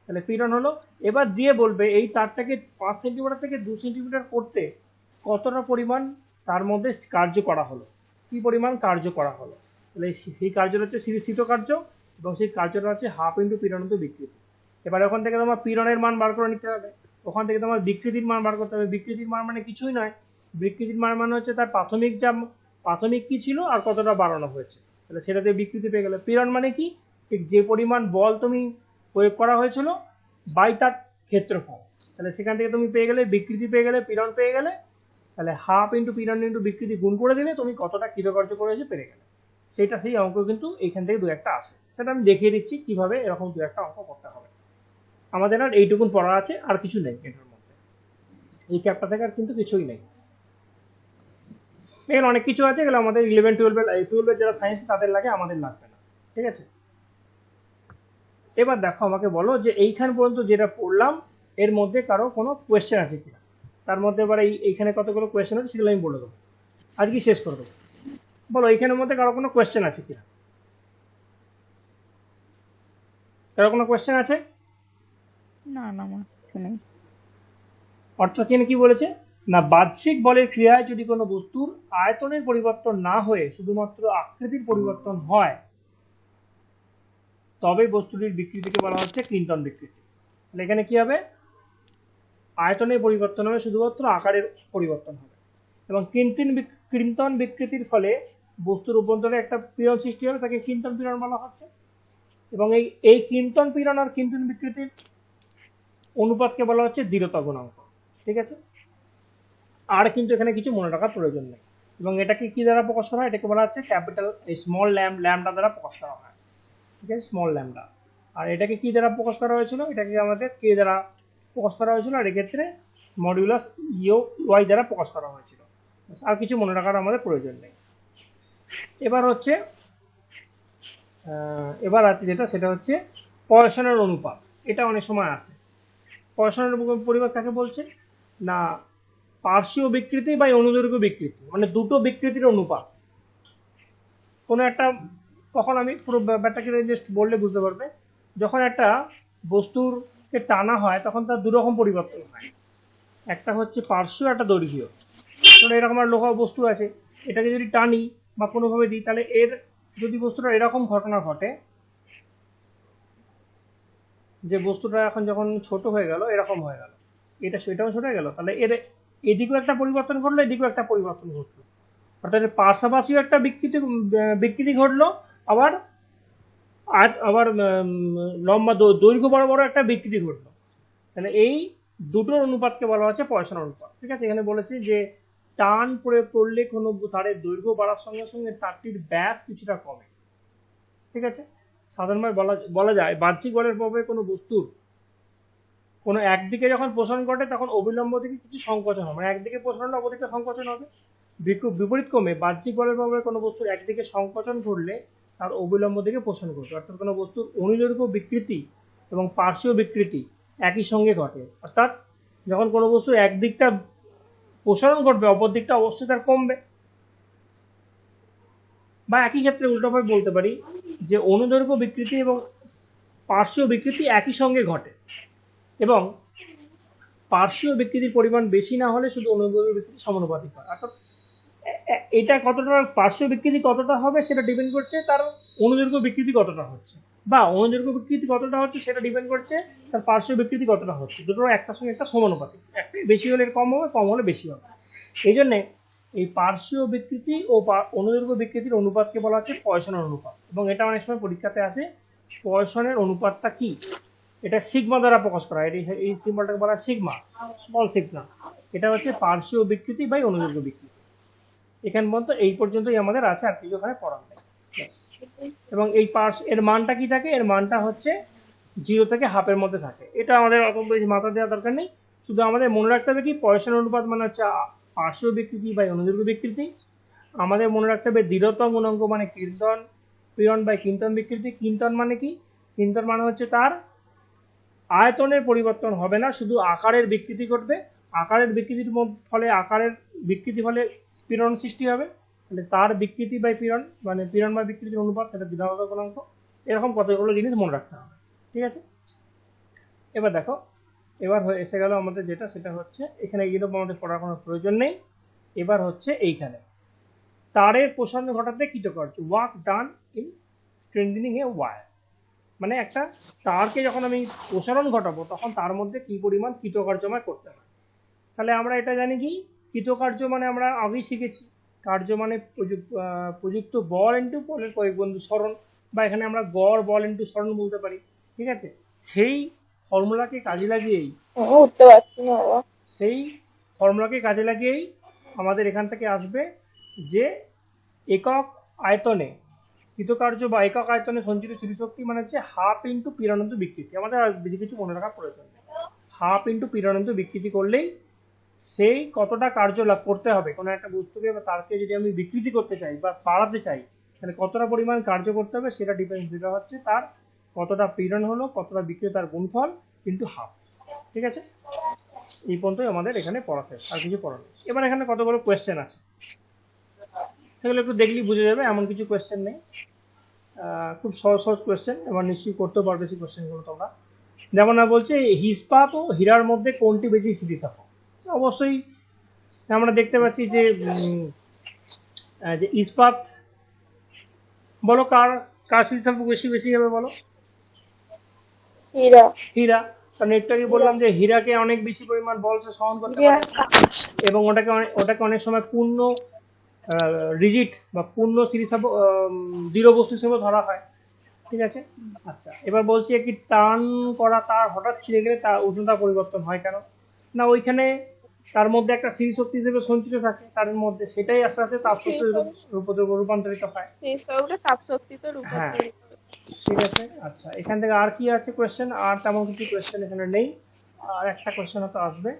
[SPEAKER 1] তাহলে পীড়ন হলো। এবার দিয়ে বলবে এই তারটাকে 5 সেন্টিমিটার থেকে 2 সেন্টিমিটার করতে কতটা পরিমাণ তার মধ্যে কার্য করা হলো, কি পরিমাণ কার্য করা হলো, তাহলে সেই কার্যটা হচ্ছে স্থিত কার্য, এবং সেই কার্যটা হচ্ছে হাফ ইন্টু পীড়ন ইন্টু বিকৃতি। এবার ওখান থেকে তোমার পীড়নের মান বার করে নিতে হবে, ওখান থেকে তোমার বিকৃতির মান বার করতে হবে। বিকৃতির মান মানে কিছুই নয়, বিকৃতির মান মানে হচ্ছে তার প্রাথমিক কি ছিল আর কতটা বাড়ানো হয়েছে, তাহলে সেটাতে বিকৃতি পেয়ে গেলে। পীড়ন মানে কি, ঠিক যে পরিমাণ বল তুমি প্রয়োগ করা হয়েছিল বাই তার ক্ষেত্রফল, তাহলে সেখান থেকে তুমি পেয়ে গেলে বিকৃতি পেয়ে গেলে, পীড়ন পেয়ে গেলে, তাহলে হাফ ইন্টু পীড়ন ইন্টু বিকৃতি গুণ করে দিলে তুমি কতটা কৃতকার্য করেছো পেরে গেলে। সেটা সেই অঙ্ক কিন্তু এইখান থেকে দু একটা আসে, সেটা আমি দেখিয়ে দিচ্ছি কিভাবে এরকম দু একটা অঙ্ক করতে হবে। আমাদের আর এইটুকুন পড়া আছে, আর কিছু নেই এটার মধ্যে, এই চ্যাপ্টার থেকে আর কিন্তু কিছুই নেই। এখানে অনেক কিছু আছে, এগুলো আমাদের 11-12 যারা সায়েন্স তাদের লাগে, আমাদের লাগবে না, ঠিক আছে। এবার দেখো আমাকে বলো যে এইখান পর্যন্ত যেটা পড়লাম এর মধ্যে কারো কোনো কোয়েশ্চেন আছে কিনা, তার মধ্যে এবার এইখানে কতগুলো কোয়েশ্চেন আছে সেগুলো আমি বলে দেবো, আজকে শেষ করে দেবো। বলো এইখানের মধ্যে কারো কোনো কোয়েশ্চেন আছে কিনা, কারো কোনো কোয়েশ্চেন আছে?
[SPEAKER 2] না না আমার কিছু নেই।
[SPEAKER 1] অর্থাৎ এখানে কি বলেছে না, বাহ্যিক বলের ক্রিয়ায় যদি কোনো বস্তুর আয়তনের পরিবর্তন না হয়ে শুধুমাত্র আকৃতির পরিবর্তন হয়, তবে বস্তুটির বিকৃতিকে বলা হচ্ছে ক্লিন্টন বিকৃতি। তাহলে এখানে কি হবে, আয়তনের পরিবর্তন হবে, শুধুমাত্র আকারের পরিবর্তন হবে, এবং ক্লিন্টন বিকৃতির ফলে বস্তুর অভ্যন্তরে একটা পীড়ন সৃষ্টি হবে, তাকে ক্লিন্টন পীড়ন বলা হচ্ছে। এবং এই ক্লিন্টন পীড়ন আর ক্লিন্টন বিকৃতির অনুপাতকে বলা হচ্ছে দৃঢ়তা গুণাঙ্ক, ঠিক আছে। আর কিন্তু এখানে কিছু মনে রাখার প্রয়োজন নেই। এবং এটাকে কি দ্বারা প্রকাশ করা হয়, এটাকে বলা হচ্ছে ক্যাপিটাল স্মল ল্যামডা দ্বারা প্রকাশ করা হয়, ঠিক আছে, স্মল ল্যামডা। আর এটাকে কি দ্বারা প্রকাশ করা হয়েছিল, এটাকে আমাদের কে দ্বারা প্রকাশ করা হয়েছিল, আর এক্ষেত্রে মডিউলাস ওয়াই দ্বারা প্রকাশ করা হয়েছিল। আর কিছু মনে রাখার আমাদের প্রয়োজন নেই। এবার হচ্ছে এবার আছে যেটা, সেটা হচ্ছে পয়সনের অনুপাত। এটা অনেক সময় আসে। পয়সনের পরিমাপ কাকে বলছে না, পার্শ্বীয় বিকৃতি বা অনুদৈর্ঘ্য বিকৃতি, মানে দুটো বিকৃতির অনুপাত। কোনো একটা, তখন আমি পুরো ব্যাপারটাকে জাস্ট বললে বুঝতে পারবে, যখন একটা বস্তুর টানা হয় তখন তার দু রকম পরিবর্তন হয়, একটা হচ্ছে পার্শ্ব, একটা দৈর্ঘ্য। ধরো এরকম একটা লোহা বস্তু আছে, এটাকে যদি টানি বা কোনোভাবে দিই, তাহলে এর যদি বস্তুটা এরকম ঘটনা ঘটে যে বস্তুটা এখন যখন ছোট হয়ে গেল, এরকম হয়ে গেল, এটা সেটাও ছোট হয়ে গেল, তাহলে এর এদিকেও একটা পরিবর্তন ঘটলো, এদিকেও একটা পরিবর্তন ঘটলো, অর্থাৎ এর পাশাপাশিও একটা বিকৃতি ঘটলো, আবার আবার লম্বা দৈর্ঘ্য বরাবর একটা বিকৃতি ঘটলো। তাহলে এই দুটোর অনুপাতকে বলা হচ্ছে পয়সন অনুপাত। ঠিক আছে, এখানে বলেছে যে টান পড়লে কোনো তারের দৈর্ঘ্য বাড়ার সঙ্গে সঙ্গে তারটির ব্যাস কিছুটা কমে। ঠিক আছে, সাধারণভাবে বলা যায় বাহ্যিক বলের প্রভাবে কোনো বস্তুর কোনো একদিকে যখন প্রসারণ ঘটে তখন অবিলম্ব দিকে কিছু সংকোচন হবে, মানে একদিকে প্রসারণ হলে অপরদিকে সংকোচন হবে। বিপরীত ক্রমে বাহ্যিক বলের প্রভাবে কোনো বস্তুর একদিকে সংকোচন ঘটলে তার অবিলম্ব দিকে প্রসারণ ঘটবে, অর্থাৎ কোনো বস্তুর অনুদৈর্ঘ্য বিকৃতি এবং পার্শ্বীয় বিকৃতি একই সঙ্গে ঘটে, অর্থাৎ যখন কোনো বস্তুর একদিকটা প্রসারণ ঘটবে অপর দিকটা অবশ্যই তার কমবে। বা একই ক্ষেত্রে উল্টোভাবে বলতে পারি যে অনুদৈর্ঘ্য বিকৃতি এবং পার্শ্বীয় বিকৃতি একই সঙ্গে ঘটে, এবং পার্শ্বীয় বিকৃতির পরিমাণ বেশি না হলে শুধু অনুদৈর্ঘ্য বিকৃতি সমানুপাতিক হয়। অর্থাৎ এটা কতটা পার্শ্ব বিকৃতি কতটা হবে সেটা ডিপেন্ড করছে তার অনুদৈর্ঘ্য বিকৃতি কতটা হচ্ছে, বা অনুদৈর্ঘ্য বিকৃতি কতটা হচ্ছে সেটা ডিপেন্ড করছে তার পার্শ্ব বিকৃতি কতটা হচ্ছে। দুটো একটার সঙ্গে একটা সমানুপাতিক, একটা বেশি হলে কম হবে, কম হলে বেশি হবে। এই জন্য এই পার্শ্বীয় বিকৃতি ও অনুদৈর্ঘ্য বিকৃতির অনুপাতকে বলা হচ্ছে পয়সনের অনুপাত, এবং এটা অনেক সময় পরীক্ষাতে আসে পয়সনের অনুপাতটা কি, এটা সিগমা দ্বারা প্রকাশ করা হয়, এই সিম্বলটাকে বলা হয় সিগমা, স্মল সিগমা। এটা হচ্ছে পার্শ্বীয় বিকৃতি বাই অনুদৈর্ঘ্য বিকৃতি। এখান পর্যন্ত এই পর্যন্তই আমাদের আছে, আর কিছু ওখানে পড়ার নেই। এবং এই এর মানটা কি থাকে, এর মানটা হচ্ছে 0 থেকে হাফের মধ্যে থাকে। এটা আমাদের অত বেশি মাথা দেওয়ার দরকার নেই, শুধু আমাদের মনে রাখতে হবে কি পয়সন অনুপাত মানে হচ্ছে পার্শ্বীয় বিকৃতি বা অনুদৈর্ঘ্য বিকৃতি। আমাদের মনে রাখতে হবে দৃঢ়তম গুণাঙ্ক মানে পীড়ন বাই কিন্তন বিকৃতি। কিন্তন মানে কি, কিন্তন মানে হচ্ছে তার আয়তনের পরিবর্তন হবে না, শুধু আকারের বিকৃতি ঘটবে। আকারের বিকৃতির ফলে পীড়ন সৃষ্টি হবে, তাহলে তার বিকৃতি বাই পীড়ন মানে পীড়ন বা বিকৃতির অনুপাত, সেটা দ্বিধাগত গুণাঙ্ক। এরকম কতগুলো জিনিস মনে রাখতে হবে। ঠিক আছে, এবার দেখো, এবার এসে গেল আমাদের যেটা, সেটা হচ্ছে এখানে এগুলো আমাদের পড়ার কোনো প্রয়োজন নেই। এবার হচ্ছে এইখানে তারের প্রসারণ ঘটাতে কৃতকার্য, work done in strengthening a wire. মানে একটা তারকে যখন আমি প্রসারণ ঘটাবো তখন তার মধ্যে কি পরিমাণ কৃতকার্যময় করতে হয়। তাহলে আমরা এটা জানি কি, কৃতকার্য মানে আমরা আগেই শিখেছি, কার্য মানে প্রযুক্ত বল ইন্টু বলের কয়েক বন্ধু সরণ, বা এখানে আমরা গড় বল ইন্টু সরণ বলতে পারি। ঠিক আছে, সেই ফর্মুলাকে কাজে লাগিয়েই
[SPEAKER 2] উঠতে পারছি না বাবা।
[SPEAKER 1] সেই ফর্মুলাকে কাজে লাগিয়েই আমাদের এখান থেকে আসবে যে একক আয়তনে কৃতকার্য বা একক আয়তনে সঞ্চিত স্থিতিশক্তি মানে হচ্ছে হাফ ইন্টু পীড়ন ইন্টু বিকৃতি। আমাদের আর বেশি কিছু মনে রাখার প্রয়োজন নেই, হাফ ইন্টু পীড়ন ইন্টু বিকৃতি করলেই সেই কতটা কার্য লাভ করতে হবে, কোনো একটা বস্তুকে বা তারকে যদি আমি বিকৃতি করতে চাই বা বাড়াতে চাই, তাহলে কতটা পরিমাণ কার্য করতে হবে সেটা সেটা হচ্ছে তার কতটা পীড়ন হলো, কতটা বিকৃতি, তার গুণফল কিন্তু হাফ। ঠিক আছে, এই পর্যন্তই আমাদের এখানে পড়া শেষ, আর কিছু পড়া নেই। এবার এখানে কতগুলো কোয়েশ্চেন আছে, সেগুলো একটু দেখলেই বুঝে যাবে, এমন কিছু কোয়েশ্চেন নেই, খুব সহজ সহজ কোয়েশ্চেন, এবার নিশ্চয়ই করতে পারবে সেই কোয়েশ্চেনগুলো তোমরা। যেমন বলছে ইস্পাত ও হীরার মধ্যে কোনটি বেশি স্থিতিস্থাপক। অবশ্যই আমরা দেখতে পাচ্ছি যে ইস্পাত, বলো কার কার স্থিতিস্থাপক বেশি বেশি হবে বলো?
[SPEAKER 2] হীরা।
[SPEAKER 1] হীরা, কারণ একটু আগে বললাম যে হীরাকে অনেক বেশি পরিমাণ বল সহন করতে পারে, এবং ওটাকে অনেক সময় পূর্ণ রিজিড বা পূর্ণ স্থিতিস্থাপক দৃঢ় বস্তু হিসেবে ধরা হয়। ঠিক আছে, আচ্ছা এবার বলছি একটি টান করা তার হঠাৎ ছিঁড়ে গেলে তার উষ্ণতা পরিবর্তন হয় কেন? না, ওইখানে তার মধ্যে একটা স্থিতিশক্তি হিসেবে সঞ্চিত থাকে তার মধ্যে, সেটাই আস্তে আস্তে তাপশক্তিতে রূপান্তরিত হয়। হ্যাঁ, ঠিক আছে। আচ্ছা, এখান থেকে আর কি আছে কোয়েশ্চেন? আর তেমন কিছু কোয়েশ্চেন এখানে নেই, আর একটা কোয়েশ্চেন হয়তো আসবে।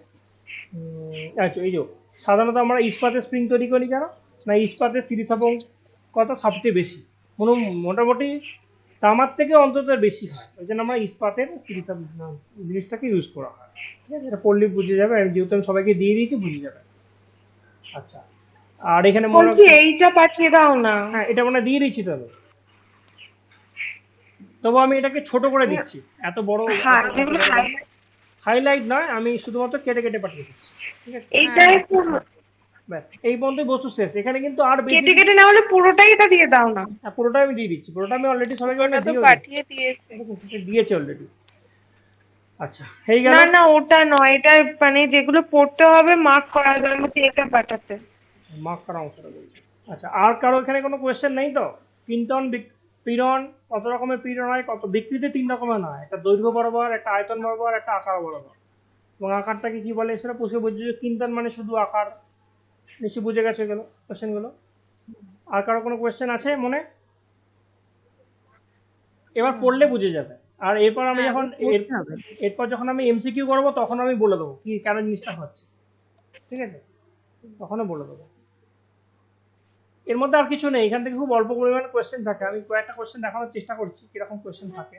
[SPEAKER 1] আচ্ছা, এই যে সাধারণত আমরা ইস্পাতের স্প্রিং তৈরি করি কেন? না, ইস্পাতের স্থিতিস্থাপকতা সবচেয়ে বেশি, মোটামুটি তামার থেকে অন্তত বেশি হয়, ওই জন্য আমরা ইস্পাতের জিনিসটাকে ইউজ করা হয়। ঠিক আছে, এটা পড়লে বুঝে যাবে, যেহেতু আমি সবাইকে দিয়ে দিয়েছি বুঝে যাবে। আচ্ছা, আর এখানে
[SPEAKER 3] বলছি এইটা পাঠিয়ে দাও না।
[SPEAKER 1] হ্যাঁ, এটা মানে দিয়ে দিয়েছি তবে। তবু আমি এটাকে ছোট করে দিচ্ছি, এত বড়
[SPEAKER 3] হ্যাঁ যেগুলো
[SPEAKER 1] হাইলাইট নয়, আমি শুধুমাত্র কেটে কেটে পাঠিয়ে দিচ্ছি। ঠিক আছে,
[SPEAKER 3] এইটা একটু
[SPEAKER 1] ব্যাস এই পর্যন্ত বস্তু শেষ। এখানে কিন্তু আর বেশি
[SPEAKER 3] কেটে কেটে না হলে পুরোটাই এটা দিয়ে দাও না।
[SPEAKER 1] পুরোটাই আমি দিয়ে দিচ্ছি, পুরোটা আমি অলরেডি সবাইকে
[SPEAKER 2] ওটা তো
[SPEAKER 1] দিয়েও
[SPEAKER 2] পাঠিয়ে দিয়েছে।
[SPEAKER 1] দিয়েছি অলরেডি। আচ্ছা হয়ে গেল।
[SPEAKER 3] না না ওটা নয়, এটা মানে যেগুলো পড়তে হবে মার্ক করা যাবে এটা পাঠাতে।
[SPEAKER 1] মার্ক করা অংশটা বলছি। আচ্ছা আর কারো এখানে কোনো কোয়েশ্চেন নেই তো? পিন্টন পীড়ন কত রকমের পীড়ন হয়, কত বিকৃতি 3 রকমের নয়, একটা দৈর্ঘ্য বরাবর, একটা আয়তন বরাবর, একটা আকার বরাবর। এবং আকারটাকে কি বলে সেটা পুষে বুঝছি যে কিন্তন মানে শুধু আকার। নিশ্চয়ই বুঝে গেছে গেল কোয়েশ্চেন গুলো। আর কারো কোনো কোয়েশ্চেন আছে মনে? এবার পড়লে বুঝে যাবে। আর এরপর আমি যখন এরপর যখন আমি এমসিকিউ করবো তখন আমি বলে দেবো কি কেন জিনিসটা হচ্ছে। ঠিক আছে, তখনও বলে দেবো। এর মধ্যে আর কিছু নেই, এখান থেকে খুব অল্প পরিমাণে কোয়েশ্চেন থাকে। আমি কয়েকটা কোয়েশ্চেন দেখানোর চেষ্টা করছি কিরকম কোয়েশ্চেন থাকে।